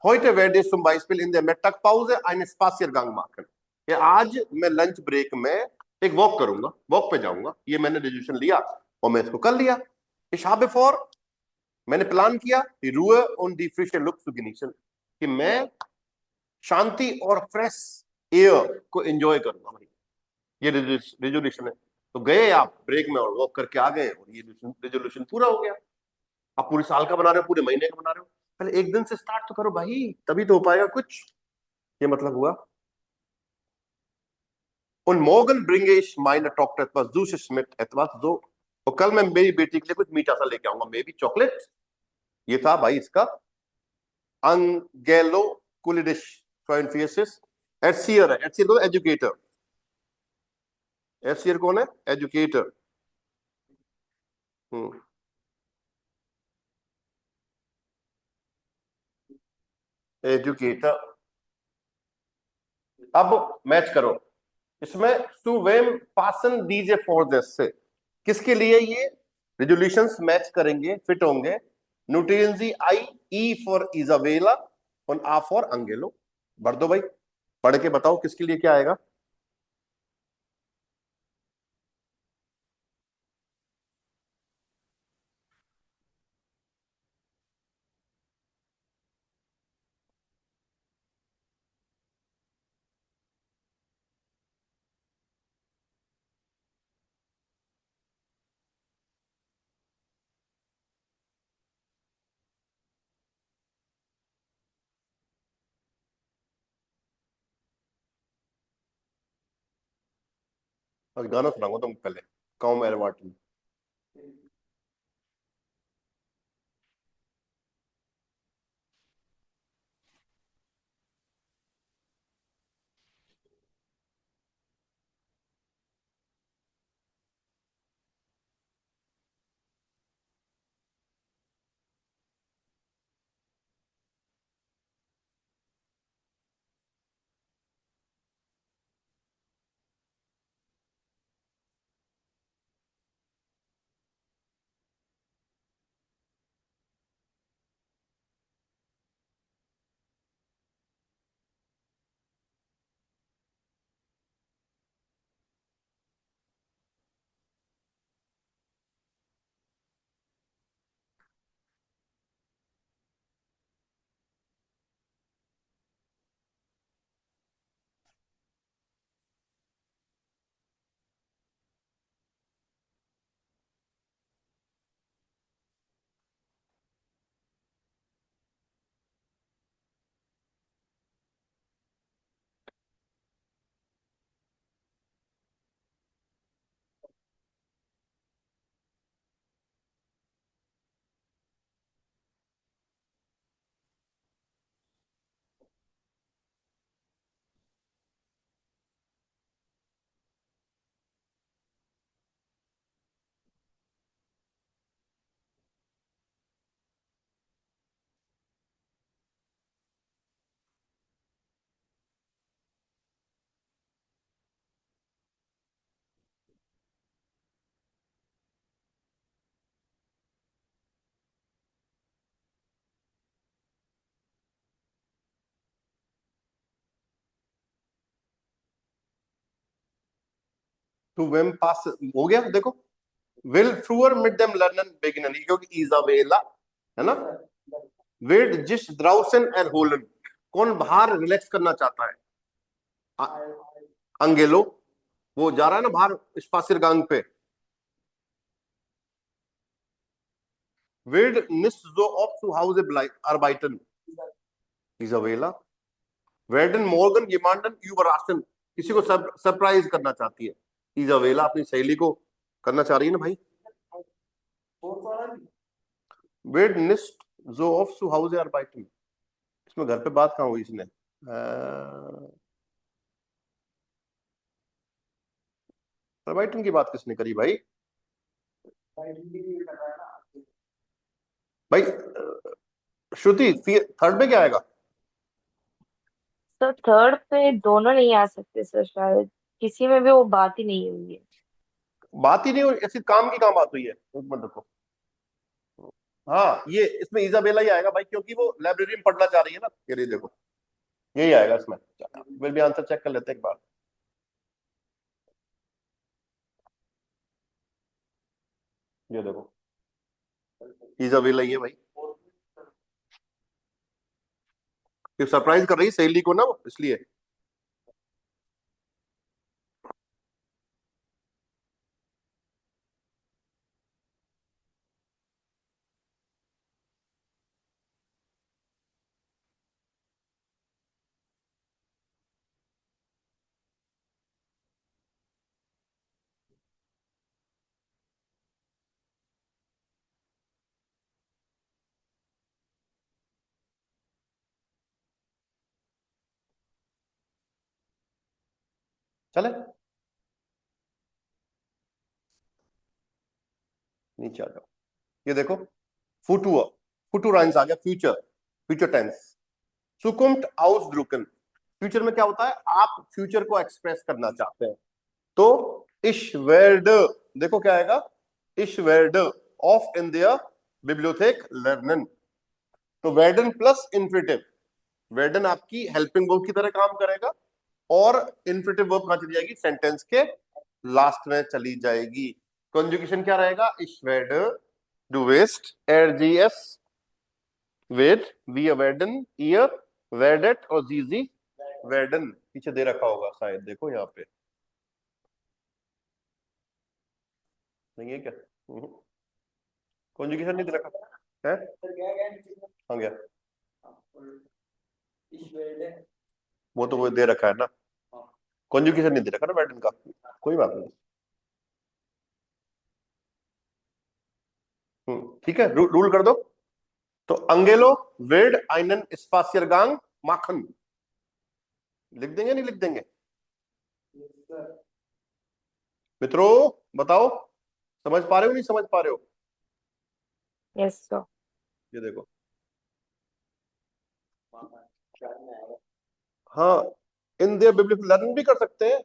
Heute werde ich zum Beispiel in der Mittagspause einen Spaziergang machen, या आज मैं लंच ब्रेक में एक वॉक करूंगा, वॉक पे जाऊंगा। ये मैंने रेजोल्यूशन लिया और मैं इसको कर लिया। Ich habe vor, मैंने प्लान किया, die Ruhe und die frische Luft zu genießen, कि मैं शांति और फ्रेश एयर को एंजॉय करूंगा भाई, ये रेजोल्यूशन है। तो गए आप ब्रेक में और वॉक करके आ गए और ये रेजोल्यूशन पूरा हो गया। आप पूरे साल का बना रहे हो, पूरे महीने का बना रहे हो, पहले एक दिन से स्टार्ट तो करो भाई, तभी तो हो पाएगा कुछ। ये मतलब हुआ। Und morgen bringe ich meine Tochter etwas Süßes mit, etwas so। तो कल मैं मेरी बेटी के लिए कुछ मीठा सा लेके आऊंगा, मे बी चॉकलेट। ये था भाई इसका अंगेलो कुलिडिश फ्रांफियसिस। एडसियर है, एडसियर को एजुकेटर, एडसियर कौन है? एजुकेटर। एजुकेटर। अब मैच करो इसमें, टू वेम पासन डीजे फॉर दिस से किसके लिए ये रेजोल्यूशंस मैच करेंगे, फिट होंगे? न्यूट्रिएंसी आई, ई फॉर इजाबेला और आ फॉर अंगेलो। भर दो भाई, पढ़ के बताओ किसके लिए क्या आएगा। और गाना सुनाऊंगा तुम पहले, कॉम एरवाटन। टू वेम पास हो गया देखो। विल फ्रूअर मिड देम लर्नन बिगिनन, क्योंकि इजाबेला है ना। विड जिस द्राउसन एंड होलन, कौन बाहर रिलैक्स करना चाहता है? अंगेलो, वो जा रहा है ना बाहर स्पासिरगांग पे। विड निस जो ऑफ टू हाउस अर्बाइटन, इजाबेला। वेडन मॉर्गन गेमांडन यूबराशन, किसी को सरप्राइज करना चाहती है, इजाबेला अपनी सहेली को करना चाह रही है ना भाई। वेड निस्ट जो ऑफ टू हाउस अर्बाइटन, इसमें घर पे बात कहाँ हुई इसने? अर्बाइटन की बात किसने करी भाई? भाई श्रुति, थर्ड पे क्या आएगा? सर थर्ड पे दोनों नहीं आ सकते सर, शायद किसी में भी वो बात ही नहीं हुई है। बात ही नहीं हुई, ऐसी काम की कहाँ बात हुई है? एक मिनट रुको। हाँ, ये इसमें इजाबेला ही आएगा भाई, क्योंकि वो लाइब्रेरी में पढ़ना चाह रही है ना। ये देखो, यही आएगा इसमें। फिर भी आंसर चेक कर लेते हैं एक बार। ये देखो, इजाबेला ही है भाई। ये सरप्राइज कर रही है सहेली को ना वो, इसलिए। चले नीचे आ जाओ। ये देखो फुटुअर, फुटुराइंस आ गया, फ्यूचर, फ्यूचर टेंस। सुकुम्ट आउसद्रुकन, फ्यूचर में क्या होता है, आप फ्यूचर को एक्सप्रेस करना चाहते हैं। तो इश वेर्ड, देखो क्या आएगा, इश वेर्ड ऑफ इन दियर बिब्लियोथेक लर्नन। तो वेर्डन प्लस इन्फिनिटिव, वेर्डन आपकी हेल्पिंग वर्ब की तरह काम करेगा और इन्फिनिटिव वर्ब कहां चली जाएगी, सेंटेंस के लास्ट में चली जाएगी। कंजुगेशन क्या रहेगा, इश वेर्ड डू वेस्ट एरजीएस वेड वी वेर्डन ईयर वेर्डेट और जीजी वेर्डन। पीछे दे रखा होगा शायद, देखो यहाँ पे नहीं है क्या, कॉन्जुगेशन नहीं दे रखा है, हाँ गया वो तो वो दे रखा है ना, कॉन्जुगेशन नहीं दे रखा ना वेर्डन का, कोई बात नहीं। ठीक है, रूल कर दो। तो अंगेलो वेड आइनन स्पासियरगांग माखन, लिख देंगे नहीं लिख देंगे मित्रों, बताओ समझ पा रहे हो नहीं समझ पा रहे हो? Yes, sir. ये देखो, हाँ इन देयर बिब्लिकल लर्न भी कर सकते हैं,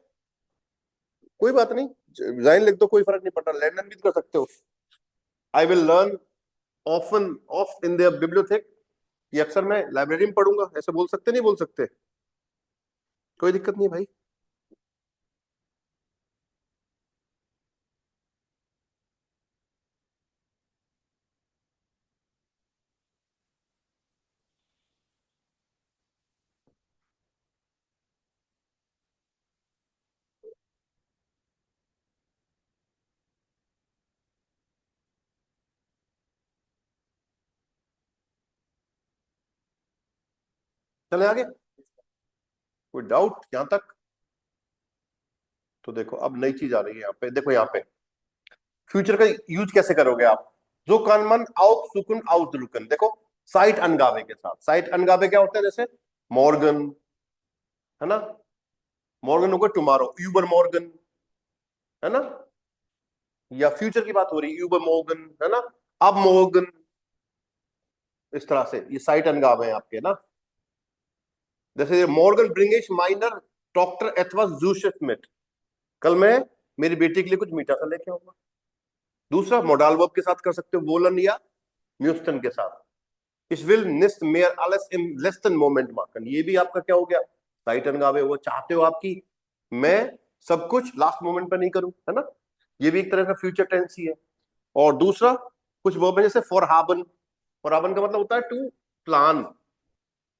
कोई बात नहीं, डिजाइन लिख दो, कोई फर्क नहीं पड़ता, लर्न भी कर सकते हो। आई विल लर्न ऑफन ऑफ इन देयर बिब्लियोथेक, ये अक्सर मैं लाइब्रेरी में पढ़ूंगा, ऐसे बोल सकते नहीं बोल सकते, कोई दिक्कत नहीं भाई। चले आगे, कोई डाउट यहां तक? तो देखो अब नई चीज आ रही है यहाँ पे, देखो यहाँ पे फ्यूचर का यूज कैसे करोगे आप, जो कानमन आउट सुकुन आउसलुकन, देखो साइट अनगावे के साथ, साइट अनगावे क्या होते हैं, जैसे मॉर्गन है ना, मॉर्गन होगा टुमारो, यूबर मॉर्गन है ना, या फ्यूचर की बात हो रही है यूबर मॉर्गन है ना, अब मॉर्गन, इस तरह से ये साइट अनगावे हैं आपके ना। जैसे मॉर्गन ब्रिंगिश माइनर डॉक्टर एथवास जूशमिट, कल मैं मेरी बेटी के लिए कुछ मीठा सा लेके आऊंगा। दूसरा मॉडल वर्ब के साथ कर सकते हो, वोलन या म्यूस्टन के साथ। इस विल निस्ट मेयर alles im letzten Moment machen, ये भी आपका क्या हो गया, साइट अनगावे, वो चाहते हो आपकी मैं सब कुछ लास्ट मोमेंट पर नहीं करूं, है ना, ये भी एक तरह का फ्यूचर टेंस ही है। और दूसरा कुछ वर्ब है जैसे फॉर हाबन, फॉर हाबन का मतलब होता है टू प्लान,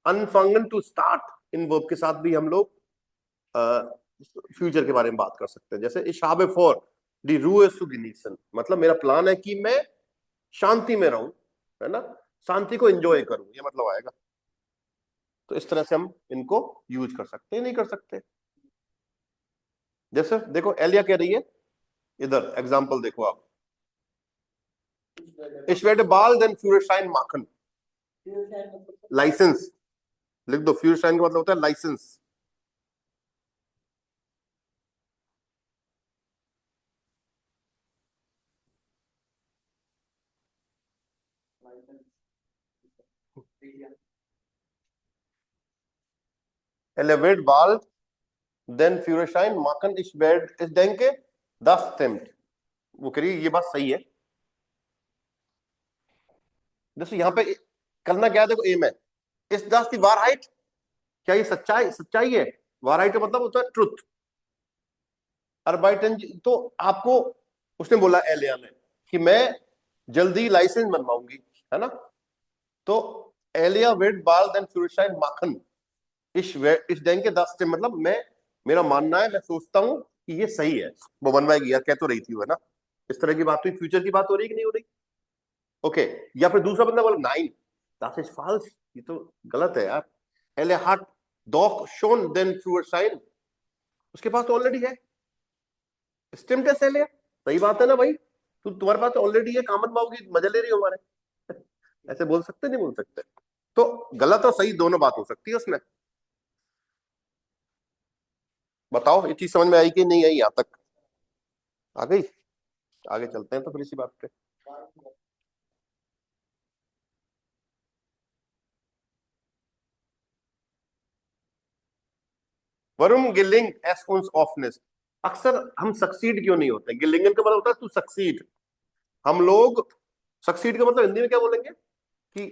अनफंगन टू स्टार्ट, इन वर्ब के साथ भी हम लोग फ्यूचर के बारे में बात कर सकते हैं। जैसे इश habe फॉर दी रूए zu genießen, मतलब मेरा प्लान है कि मैं शांति में रहूं, है ना, शांति को एंजॉय करूं, ये मतलब आएगा। तो इस तरह से हम इनको यूज कर सकते हैं, नहीं कर सकते। जैसे देखो एलिया कह रही है, इधर एग्जांपल देखो आप, Ich werde bald den Führerschein machen, licence लिख दो, फ्यूरशाइन का मतलब होता है licence. Elevate bald den Führerschein machen, ich werde, ich denke das stimmt, वो करिए, ये बात सही है। जैसे यहाँ पे करना क्या है, देखो एम है, इस दस की वारहाइट, क्या ये सच्चाई, सच्चाई है, वारहाइट का मतलब होता है ट्रुथ, अर्बाइटन, तो आपको उसने बोला एलिया ने कि मैं जल्दी लाइसेंस बनवाऊंगी, है ना, तो एलिया वेट बाल देन फ्यूरशाइन माखन, इस डेंग के 10 मतलब मैं, मेरा मानना है, मैं सोचता हूं कि ये सही है, वो बनवाएगी यार, कह तो रही थी वो, है ना, इस तरह की बात हुई, फ्यूचर की बात हो रही कि नहीं हो रही। ओके, या फिर दूसरा बंदा बोला 9 दैट इज फॉल्स, ये तो गलत है यार, एले हार्ट डॉक शोन देन फ्यूरशाइन, उसके पास तो ऑलरेडी है, स्टिम्ड है एलिया, सही बात है ना भाई, तो तुम्हारे पास ऑलरेडी है, कामन बाबू की मजा ले रही हो हमारे ऐसे बोल सकते नहीं बोल सकते, तो गलत और सही दोनों बात हो सकती है उसमें। बताओ ये चीज समझ में आई कि नहीं आई? यहाँ तक आ गई? आगे चलते हैं तो फिर इसी बात पे। वरुण गिलिंग एस उन्स ऑफनेस। अक्सर हम सक्सीड क्यों नहीं होते? गिलिंगन का मतलब होता है टू सक्सीड। हम लोग सक्सीड का मतलब हिंदी में क्या बोलेंगे कि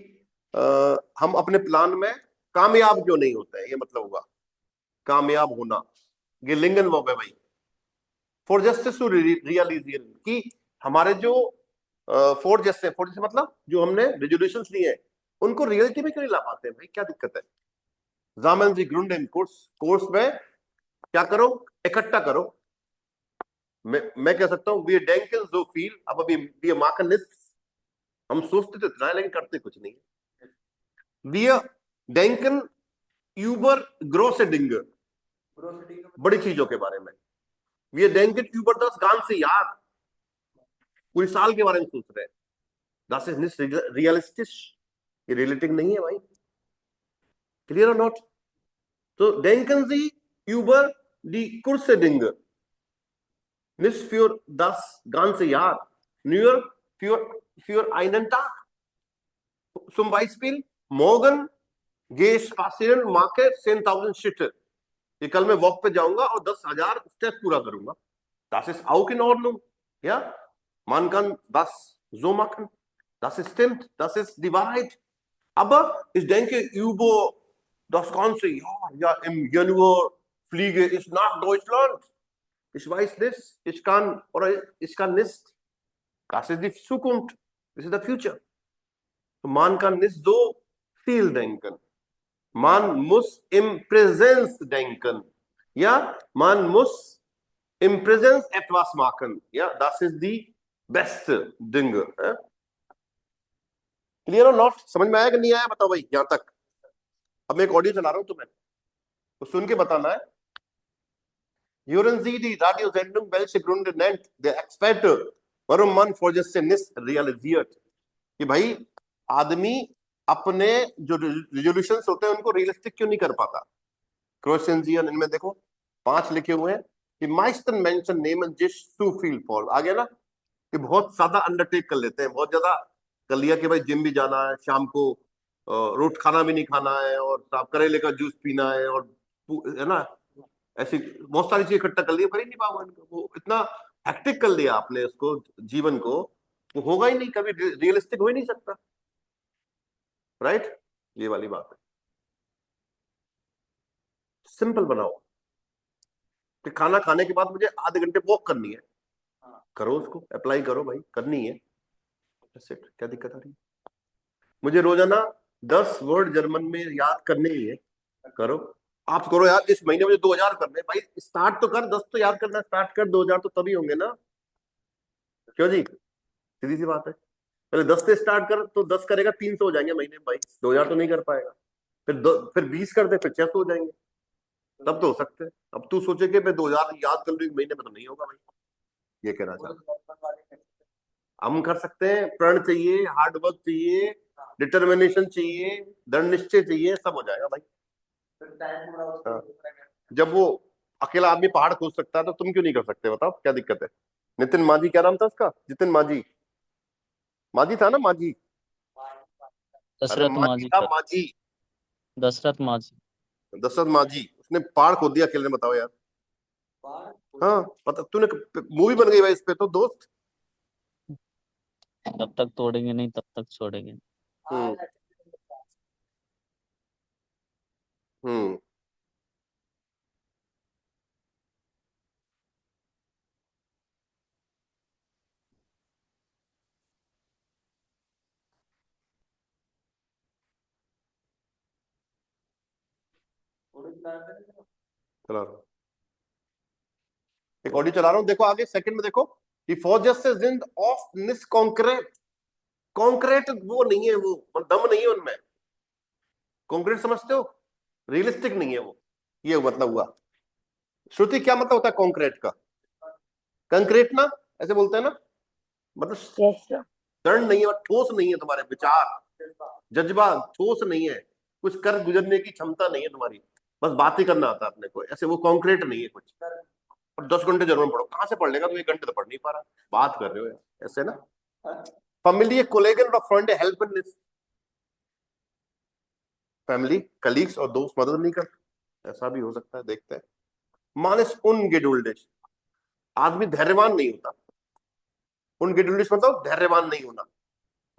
हम अपने प्लान में कामयाब क्यों नहीं होते हैं, ये मतलब हुआ कामयाब होना। गिलिंगन वर्ब है भाई। फॉर जस्टिस टू रियलाइजेशन, कि हमारे जो फॉर जस्टिस मतलब जो हमने रेजोल्यूशंस लिए हैं उनको रियलिटी में क्यों नहीं ला पाते हैं भाई? क्या दिक्कत है? जामन जी ग्रुंडन कोर्स में क्या करो? इकट्ठा करो। मैं कह सकता हूँ वी डेंकन जो फील, अब अभी वी मार्कनिस, हम सोचते तो इतना है लेकिन करते कुछ नहीं। वी डेंकन यूबर ग्रोसेडिंग, बड़ी चीजों के बारे में। वी डेंकन यूबर दस गान से यार पूरी साल के बारे में सोच रहे हैं। दस इज निस रियलिस्टिक, ये रियलिस्टिक नहीं है भाई। क्लियर और नॉट? तो डेंकन जी यूबर डी कुर्सेडिंग Nicht für das ganze Jahr, nur für einen Tag. Zum Beispiel, morgen gehe ich spazieren, mache 10.000 Schritte. ये कल मैं वॉक पे जाऊंगा और 10,000 स्टेप पूरा करूंगा। Das ist auch in Ordnung. Ja, man kann das so machen. Das ist stimmt. Das ist die Wahrheit. Aber ich denke über das ganze Jahr, ja, im Januar fliege ich nach Deutschland. Ich weiß nicht, ich kann oder ich kann nicht. Das ist die Zukunft. Das ist der Future. Man kann nicht so viel denken. Man muss im Präsenz denken. Ja, man muss im Präsenz etwas machen. Ja, das ist die beste Dinge. Clear or not? समझ में आया कि नहीं आया? बताओ भाई यहाँ तक। अब मैं एक ऑडियो चला रहा हूँ तुम्हें, तो सुन के बताना है। Hören Sie die Radiosendung, welche Gründe nennt der Experte, warum man Vorsätze nicht realisiert? कि भाई आदमी अपने जो रिजोल्यूशंस होते हैं उनको रियलिस्टिक क्यों नहीं कर पाता? क्रोसेंजियन, इनमें देखो 5 लिखे हुए हैं कि meisten Menschen nehmen sich zu viel vor। आ गया ना कि बहुत ज्यादा अंडरटेक कर लेते हैं, बहुत ज्यादा कर लिया कि भाई जिम भी जाना है, शाम को रोट खाना भी नहीं खाना है, और साफ करेले का जूस पीना है, और है ना, ऐसी बहुत सारी चीज इकट्ठा कर लिया, कर ही नहीं पाओगे। वो इतना हेक्टिक कर लिया आपने उसको, जीवन को, वो होगा ही नहीं, कभी रियलिस्टिक हो ही नहीं सकता। राइट? ये वाली बात है। सिंपल बनाओ कि खाना खाने के बाद मुझे आधे घंटे वॉक करनी है, करो उसको, अप्लाई करो भाई, करनी है। क्या दिक्कत आ रही है? मुझे रोजाना 10 वर्ड जर्मन में याद करने ही है, करो। आप करो यार, इस महीने मुझे 2000 करने, भाई स्टार्ट तो कर, 10 तो याद करना स्टार्ट कर, 2000 तो तभी होंगे ना। क्यों जी? सीधी सी बात है। पहले 10 से स्टार्ट कर, तो 10 करेगा 300 हो जाएंगे महीने में भाई, 2000 तो नहीं कर पाएगा। फिर 20 कर दे, फिर 600 हो जाएंगे, तब तो हो सकते हैं। अब तू सोचे कि मैं 2000 याद कर लूं एक महीने में, तो नहीं होगा भाई। ये कहना चाहता, हम कर सकते हैं। प्रण चाहिए, हार्डवर्क चाहिए, डिटर्मिनेशन चाहिए, दृढ़ निश्चय चाहिए, सब हो जाएगा भाई। जब वो अकेला आदमी पहाड़ खोद सकता है तो तुम क्यों नहीं कर सकते? बताओ क्या दिक्कत है? नितिन माझी, क्या नाम था उसका? जितिन माझी, माझी था ना, माझी। दशरथ माझी था, सर, माझी, दशरथ माझी। दशरथ माझी, उसने पहाड़ खोद दिया अकेले, बताओ यार। हाँ पता, तूने मूवी बन गई भाई इस पे तो दोस्त। जब तक तोड़ेंगे नहीं तब तक छोड़ेंगे। चला रहा हूं, एक ऑडियो चला रहा हूं, देखो आगे सेकंड में देखो कि फॉरजस्ट से जिंद ऑफ निस कॉन्क्रीट। कॉन्क्रीट वो नहीं है, वो दम नहीं है उनमें। कॉन्क्रीट समझते हो? रियलिस्टिक नहीं है वो, ये मतलब हुआ। श्रुति, क्या मतलब होता है कॉन्क्रीट का? कंक्रीट ना, ऐसे बोलते हैं ना, मतलब दृढ़ नहीं है, ठोस नहीं है तुम्हारे विचार, जज्बा ठोस नहीं है, कुछ कर गुजरने की क्षमता नहीं है तुम्हारी। बस बात ही करना आता है अपने को, ऐसे वो कॉन्क्रीट नहीं है कुछ। और 10 घंटे जर्मन पढ़ो, कहाँ से पढ़ लेगा, तो 1 घंटे तो पढ़ नहीं पा रहा, बात कर रहे हो यार, ऐसे ना। फैमिली कोलेगन और friend help in this, family colleagues और दोस्त मदद नहीं करते, ऐसा भी हो सकता है, देखते हैं। मानस उनगेडुल्डिश, आदमी धैर्यवान नहीं होता। उनगेडुल्डिश मतलब धैर्यवान नहीं होना।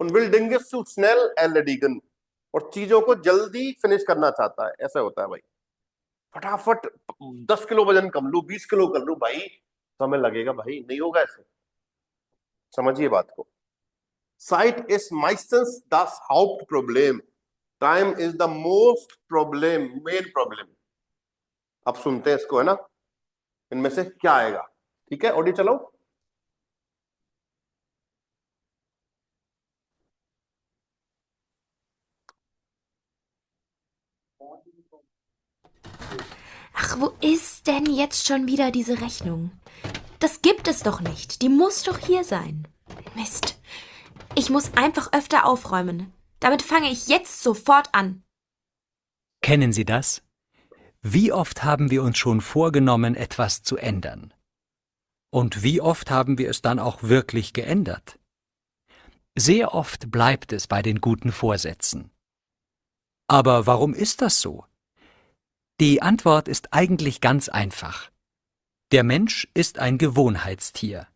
उन विल डिंगस टू स्नेल एंड और चीजों को जल्दी फिनिश करना चाहता है, ऐसा होता है भाई। फटाफट 10 किलो वजन कम लूं, 20 किलो कर लूं भाई, समय लगेगा भाई, नहीं होगा ऐसे, समझिए बात को। साइट इज माइस्टन्स das Hauptproblem, time is the most problem, main problem. अब सुनते हैं इसको, है ना, इनमें से क्या आएगा। ठीक है, ऑडियो चलो। Ach, wo ist denn jetzt schon wieder diese Rechnung? Das gibt es doch nicht. Die muss doch hier sein. Mist. Ich muss einfach öfter aufräumen. Damit fange ich jetzt sofort an. Kennen Sie das? Wie oft haben wir uns schon vorgenommen, etwas zu ändern? Und wie oft haben wir es dann auch wirklich geändert? Sehr oft bleibt es bei den guten Vorsätzen. Aber warum ist das so? Die Antwort ist eigentlich ganz einfach. Der Mensch ist ein Gewohnheitstier.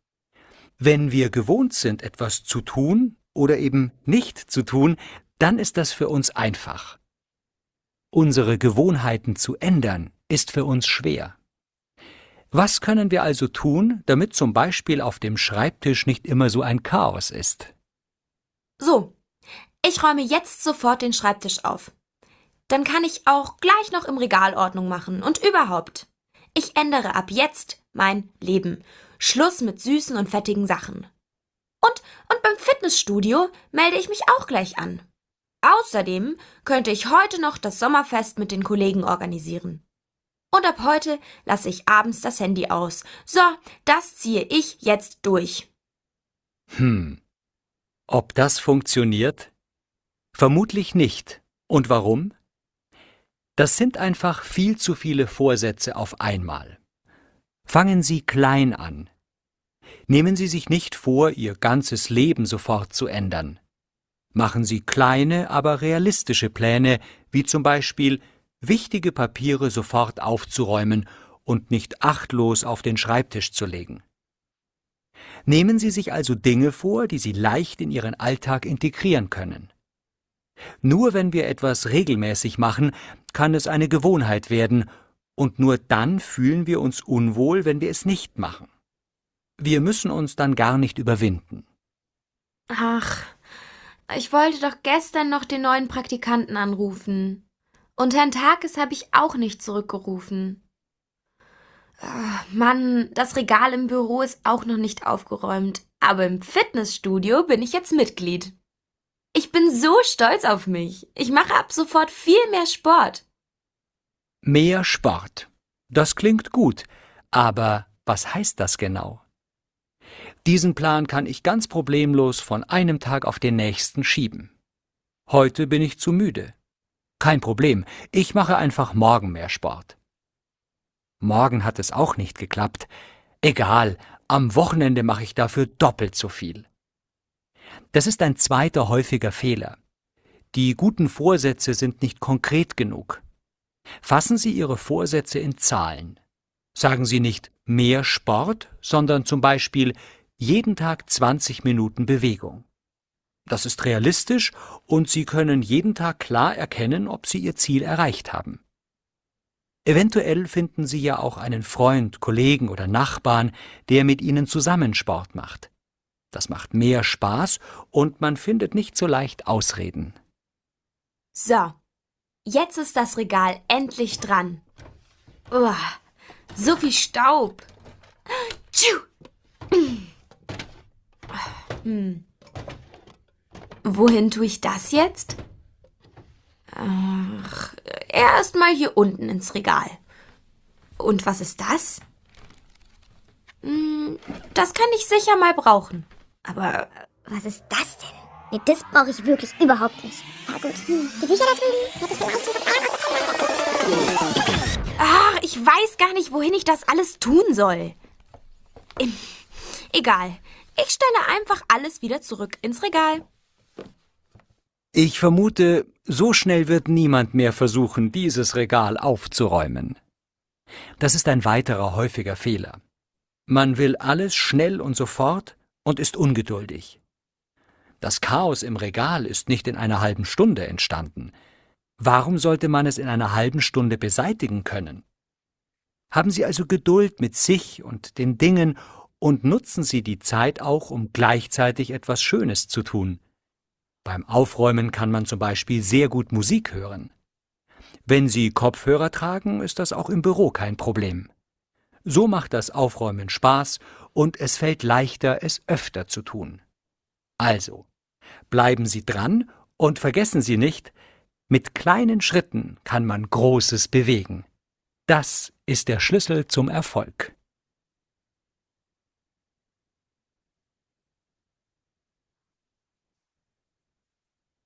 Wenn wir gewohnt sind, etwas zu tun oder eben nicht zu tun, dann ist das für uns einfach. Unsere Gewohnheiten zu ändern, ist für uns schwer. Was können wir also tun, damit zum Beispiel auf dem Schreibtisch nicht immer so ein Chaos ist? So, ich räume jetzt sofort den Schreibtisch auf. Dann kann ich auch gleich noch im Regal Ordnung machen und überhaupt. Ich ändere ab jetzt mein Leben. Schluss mit süßen und fettigen Sachen. Und beim Fitnessstudio melde ich mich auch gleich an. Außerdem könnte ich heute noch das Sommerfest mit den Kollegen organisieren. Und ab heute lasse ich abends das Handy aus. So, das ziehe ich jetzt durch. Ob das funktioniert? Vermutlich nicht. Und warum? Das sind einfach viel zu viele Vorsätze auf einmal. Fangen Sie klein an. Nehmen Sie sich nicht vor, Ihr ganzes Leben sofort zu ändern. Machen Sie kleine, aber realistische Pläne, wie zum Beispiel wichtige Papiere sofort aufzuräumen und nicht achtlos auf den Schreibtisch zu legen. Nehmen Sie sich also Dinge vor, die Sie leicht in Ihren Alltag integrieren können. Nur wenn wir etwas regelmäßig machen, kann es eine Gewohnheit werden, und nur dann fühlen wir uns unwohl, wenn wir es nicht machen. Wir müssen uns dann gar nicht überwinden. Ach, ich wollte doch gestern noch den neuen Praktikanten anrufen. Und Herrn Takes habe ich auch nicht zurückgerufen. Mann, das Regal im Büro ist auch noch nicht aufgeräumt. Aber im Fitnessstudio bin ich jetzt Mitglied. Ich bin so stolz auf mich. Ich mache ab sofort viel mehr Sport. Mehr Sport. Das klingt gut. Aber was heißt das genau? Diesen Plan kann ich ganz problemlos von einem Tag auf den nächsten schieben. Heute bin ich zu müde. Kein Problem, ich mache einfach morgen mehr Sport. Morgen hat es auch nicht geklappt. Egal, am Wochenende mache ich dafür doppelt so viel. Das ist ein zweiter häufiger Fehler. Die guten Vorsätze sind nicht konkret genug. Fassen Sie Ihre Vorsätze in Zahlen. Sagen Sie nicht mehr Sport, sondern zum Beispiel jeden Tag 20 Minuten Bewegung. Das ist realistisch und Sie können jeden Tag klar erkennen, ob Sie Ihr Ziel erreicht haben. Eventuell finden Sie ja auch einen Freund, Kollegen oder Nachbarn, der mit Ihnen zusammen Sport macht. Das macht mehr Spaß und man findet nicht so leicht Ausreden. So, jetzt ist das Regal endlich dran. So viel Staub. Wohin tue ich das jetzt? Ach, erst mal hier unten ins Regal. Und was ist das? Das kann ich sicher mal brauchen. Aber was ist das denn? Nee, das brauche ich wirklich überhaupt nicht. Na gut, die Bücher da drüben. Ach, ich weiß gar nicht, wohin ich das alles tun soll. Egal. Ich stelle einfach alles wieder zurück ins Regal. Ich vermute, so schnell wird niemand mehr versuchen, dieses Regal aufzuräumen. Das ist ein weiterer häufiger Fehler. Man will alles schnell und sofort und ist ungeduldig. Das Chaos im Regal ist nicht in einer halben Stunde entstanden. Warum sollte man es in einer halben Stunde beseitigen können? Haben Sie also Geduld mit sich und den Dingen und nutzen Sie die Zeit auch, um gleichzeitig etwas Schönes zu tun. Beim Aufräumen kann man zum Beispiel sehr gut Musik hören. Wenn Sie Kopfhörer tragen, ist das auch im Büro kein Problem. So macht das Aufräumen Spaß und es fällt leichter, es öfter zu tun. Also, bleiben Sie dran und vergessen Sie nicht, mit kleinen Schritten kann man Großes bewegen. Das ist der Schlüssel zum Erfolg.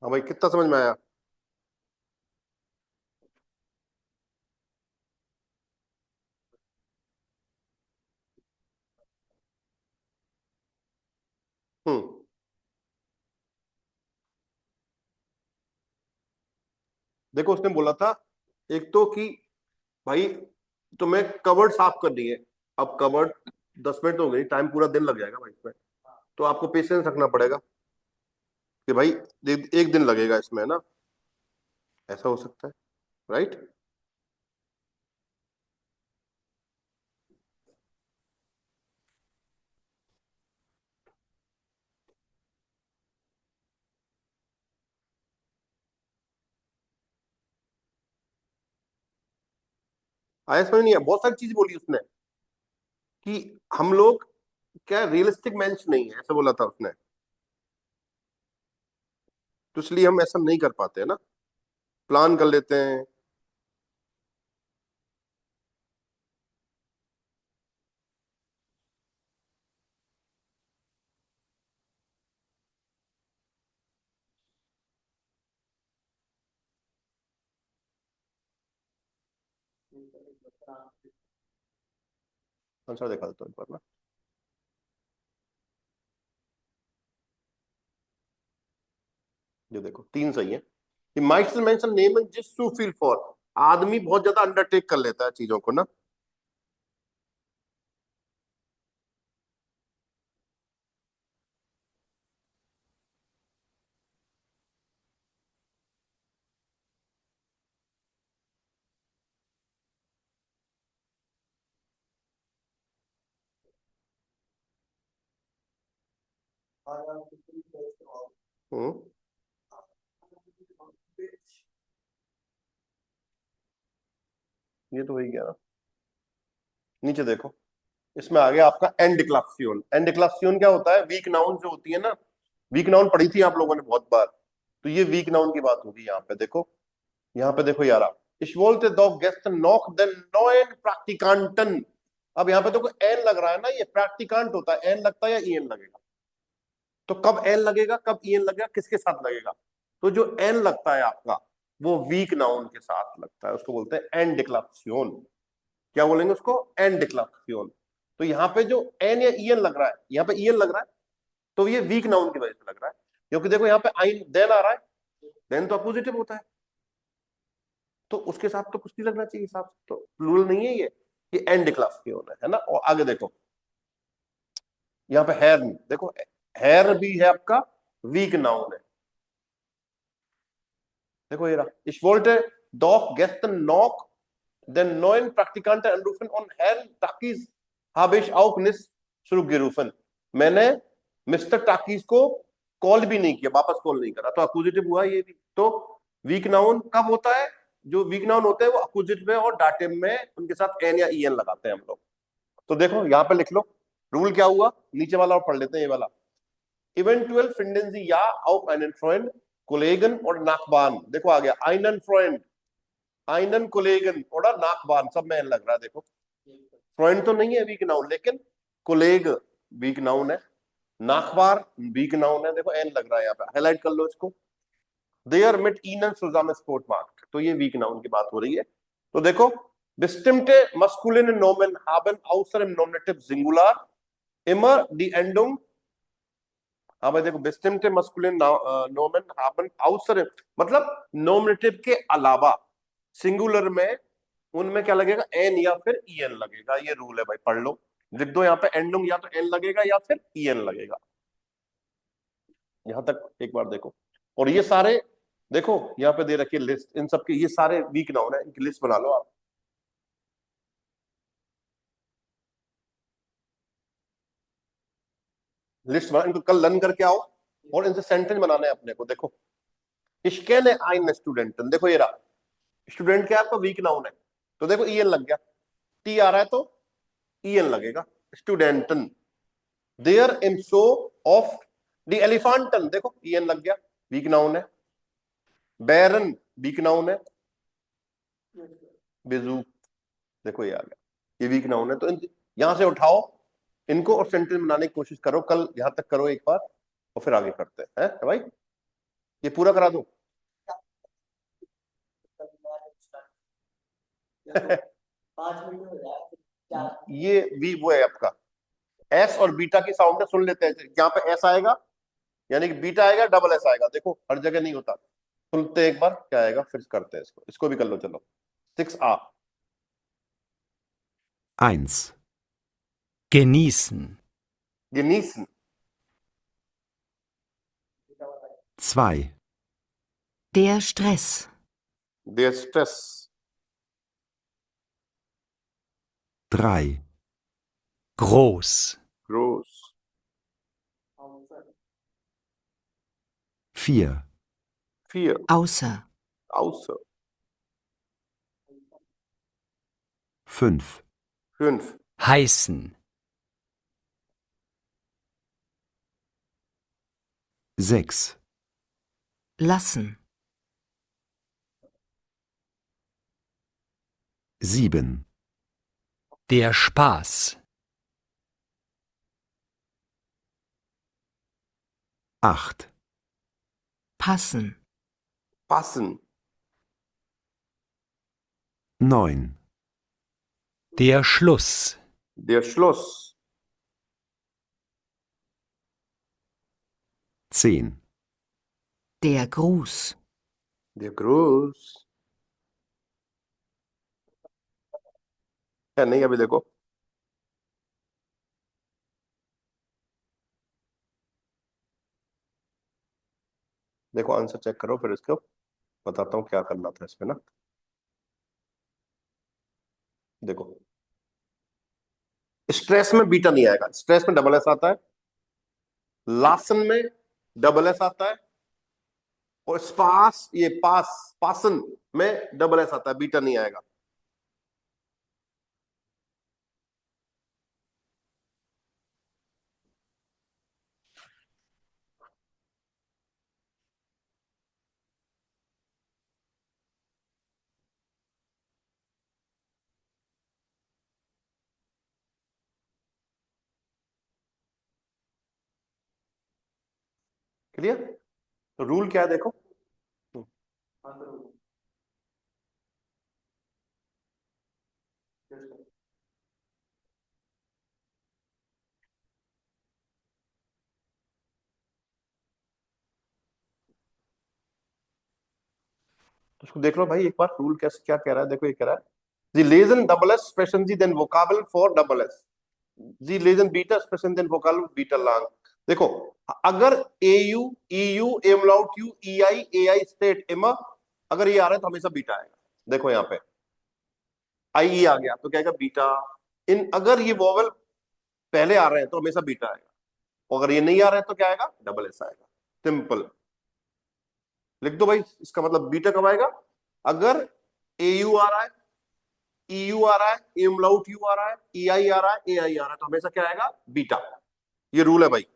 हाँ भाई, कितना समझ में आया? हम्म देखो, उसने बोला था एक तो कि भाई तुम्हें कवर्ड साफ करनी है। अब कवर्ड 10 मिनट तो हो गई, टाइम पूरा दिन लग जाएगा भाई इसमें। तो आपको पेशेंस रखना पड़ेगा कि भाई एक दिन लगेगा इसमें, है ना? ऐसा हो सकता है, राइट? आया समझ नहीं है? बहुत सारी चीज बोली उसने कि हम लोग क्या रियलिस्टिक मैंस नहीं है, ऐसा बोला था उसने। तो इसलिए हम ऐसा नहीं कर पाते, है ना? प्लान कर लेते हैं। आंसर दिखा देता हूं एक बार ना। ये देखो, 3 सही है। He might still mention name and just to feel for। आदमी बहुत ज्यादा अंडरटेक कर लेता है चीजों को ना। हम्म ये तो हो ही गया ना। नीचे देखो, इसमें आ गया आपका एंडिक्लासियोन। एंडिक्लासियोन क्या होता है? वीक नाउन जो होती है ना, वीक नाउन पढ़ी थी आप लोगों ने बहुत बार। तो ये वीक नाउन की बात होगी यहाँ पे। देखो, यहाँ पे देखो यार, Ich wollte doch gestern noch den neuen Praktikanten। अब यहाँ पे देखो एन लग रहा है ना, ये प्रैक्टिकांट होता है, एन लगता है या ईएन लगेगा? तो कब एन लगेगा, कब ईएन लगेगा, किसके साथ लगेगा? तो जो एन लगता है आपका, वो वीक नाउन के साथ लगता है, उसको बोलते हैं एंडिक्लासियोन। क्या बोलेंगे उसको? एंडिक्लासियोन। तो यहाँ पे जो एन या ईएन लग रहा है, यहाँ पे ईएन लग रहा है, तो ये वीक नाउन की वजह से लग रहा है। क्योंकि देखो यहाँ पे आइन देन आ रहा है, देन तो अपोजिटिव होता है, तो उसके साथ तो कुछ नहीं लगना चाहिए साथ। तो रूल नहीं है ये एंडिक्लासियोन है ना। और आगे देखो, यहाँ पे हेयर, देखो हेयर भी है आपका वीक नाउन है। देखो ये रहा, Ich wollte doch gestern noch den neuen Praktikanten anrufen und Herrn Takis habe ich auch nicht zurückgerufen। मैंने मिस्टर टाकीज को कॉल भी नहीं किया, वापस कॉल नहीं करा, तो अक्यूजेटिव हुआ ये भी। तो वीक नाउन कब होता है? जो वीक नाउन होते हैं वो अक्यूजेटिव में और डाटिव में उनके साथ एन या ईएन लगाते हैं हम लोग। तो देखो यहाँ पे लिख लो, रूल क्या हुआ, नीचे वाला और पढ़ लेते हैं ये वाला। इवेंटुअल फिंडेंसी या auf einen Freund, Kollegen और नाकबान। देखो आ गया einen Freund, einen Kollegen और नाकबान, सब में एन लग रहा है। देखो फ्रेंड तो नहीं है वीक नाउन, लेकिन कोलेग वीक नाउन है, नाकबार वीक नाउन है। देखो एन लग रहा है यहाँ पे, हाईलाइट कर लो इसको। देयर मिट ईनन सुजाम स्पोर्ट मार्क, तो ये वीक नाउन की बात हो रही है। तो देखो, bestimmte maskuline Nomen haben außer im Nominativ Singular immer die Endung, हाँ भाई देखो, bestimmte maskuline Nomen haben außer, मतलब नोमिनेटिव के अलावा सिंगुलर में उनमें क्या लगेगा, एन या फिर ईएन लगेगा। ये रूल है भाई, पढ़ लो, लिख दो यहाँ पे, एंडुंग या तो एन लगेगा या फिर ईएन लगेगा। यहां तक एक बार देखो। और ये सारे देखो यहाँ पे दे रखी लिस्ट, इन सब के ये सारे वीक नाउन है, इनकी लिस्ट बना लो आप। लिस्ट बना, इनको कल लर्न करके आओ और इनसे सेंटेंस बनाना है अपने को। देखो, इश्के ने आइन स्टूडेंटन, देखो ये रहा, स्टूडेंट क्या है आपका, वीक नाउन है, तो देखो ईएन लग गया, टी आ रहा है तो ईएन लगेगा, स्टूडेंटन। देयर इन सो ऑफ द एलिफेंटन, देखो ईएन लग गया, वीक नाउन है। बैरन वीक नाउन है, बेजू, देखो ये आ गया, ये वीक नाउन है। तो यहां से उठाओ इनको और सेंटेंस बनाने की कोशिश करो, कल यहां तक करो एक बार और फिर आगे करते हैं, है भाई? ये पूरा करा दो। 5 मिनट हो जाए। ये वी वो है आपका, एस और बीटा की साउंड सुन लेते हैं। यहाँ पे एस आएगा यानी कि बीटा आएगा, डबल एस आएगा, देखो हर जगह नहीं होता। सुनते एक बार क्या आएगा, फिर करते हैं इसको, इसको भी कर लो। चलो 6a, 1, Genießen. genießen, 2, Der Stress. der Stress, 3, Groß. groß, 4, 4, Außer. außer, 5, 5, Heißen. 6, Lassen. 7, Der Spaß. 8, Passen. passen, 9, Der Schluss. der Schluss, 10, Der Gruß. der Gruß, है नहीं अभी देखो, देखो आंसर चेक करो, फिर इसको बताता हूँ क्या करना था इसमें ना। देखो, स्ट्रेस में बीटा नहीं आएगा, स्ट्रेस में डबल एस आता है, लासन में डबल एस आता है, और स्पास ये पासन में डबल एस आता है, बीटा नहीं आएगा। क्लियर? तो रूल क्या है देखो, तो उसको देख लो भाई एक बार, रूल कैसे क्या कह रहा है। देखो ये कह रहा है, the lesen double s sprechen Sie den Vokabel for double s, Sie lesen beta sprechen den Vokabel beta lang। देखो, अगर au eu umlaut u ei ai state immer, अगर ये आ रहा है तो हमेशा बीटा आएगा। देखो यहाँ पे आई ई आ गया तो क्या आएगा, बीटा। इन अगर ये वोवेल पहले आ रहे हैं तो हमेशा बीटा आएगा, और अगर ये नहीं आ रहे हैं तो क्या आएगा, डबल एस आएगा। सिंपल लिख दो भाई, इसका मतलब बीटा कब आएगा, अगर ए यू आ रहा है, ई यू आ रहा है, एमलाउट यू आ रहा है, ई आई आ रहा है, ए आई आ रहा है, तो हमेशा क्या आएगा, बीटा। ये रूल है भाई।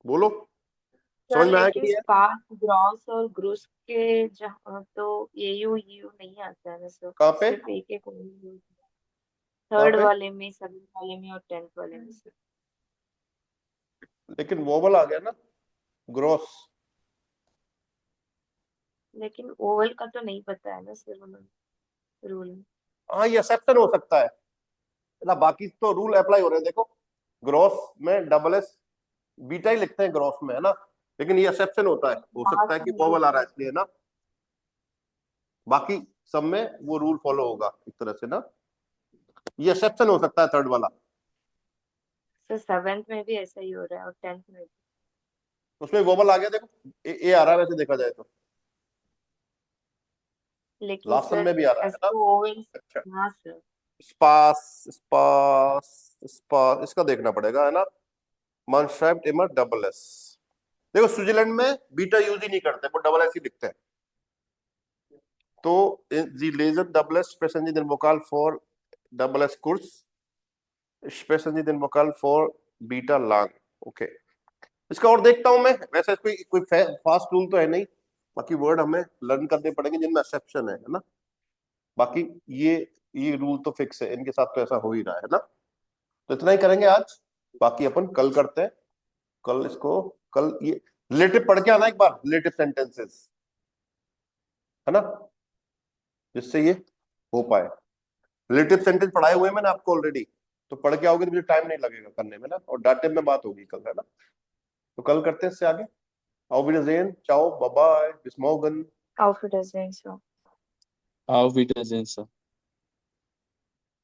बोलो, समझ में आया कि नहीं? स्पार्क, ग्रॉस और ग्रुस के जहाँ तो ये यू नहीं आता है वैसे, कहाँ पे? सिर्फ एक एक कहाँ थर्ड पे? वाले में, सेकंड वाले में और 10th वाले में से। लेकिन वोवल आ गया ना, ग्रॉस। लेकिन ओवल का तो नहीं पता है ना सर, रूल। हाँ ये एक्सेप्शन हो सकता है ना, बाकी तो रूल अप्लाई हो रहे हैं। देखो ग्रॉस में डबल एस बीटा ही लिखते हैं ग्रॉस में, है ना, लेकिन ये एक्सेप्शन होता है, हो सकता है कि वोवल आ रहा है इसलिए ना, बाकी सब में वो रूल फॉलो होगा एक तरह से ना, ये एक्सेप्शन हो सकता है थर्ड वाला। सर 7th में भी ऐसा ही हो रहा है और 10th में भी। उसमें वोवल आ गया, देखो ए आ रहा है वैसे देखा जाए तो, लेकिन लास्ट सम सर में भी आ रहा है ना। ओवल। अच्छा, हाँ सर। स्पास स्पास स्पास इसका देखना पड़ेगा, है ना। मानश्राइब्ड इमर डबल एस, देखो स्विट्जरलैंड में बीटा यूज ही नहीं करते, वो डबल एस ही लिखते हैं। तो जी लेजर डबल एस स्पेशली den वोकल फॉर डबल एस कोर्स स्पेशली den वोकल फॉर बीटा लॉन्ग। ओके, इसका और देखता हूं मैं, वैसे कोई फास्ट रूल तो है नहीं, बाकी वर्ड हमें लर्न करने पड़ेंगे जिनमें एक्सेप्शन है ना। बाकी ये रूल तो फिक्स है, इनके साथ तो ऐसा हो ही रहा है ना। तो इतना ही करेंगे आज, बाकी अपन कल करते हैं। कल इसको, कल ये रिलेटिव पढ़ के आना एक बार, रिलेटिव सेंटेंसेस, है ना, जिससे ये हो पाए। रिलेटिव सेंटेंस पढ़ाए हुए हैं मैंने आपको ऑलरेडी, तो पढ़ के आओगे तो मुझे टाइम नहीं लगेगा करने में ना, और डाटे में बात होगी कल, है ना। तो कल करते हैं इससे आगे। Auf Wiedersehen, ciao, bye bye, bis morgen. Auf Wiedersehen, sir. Auf Wiedersehen, sir.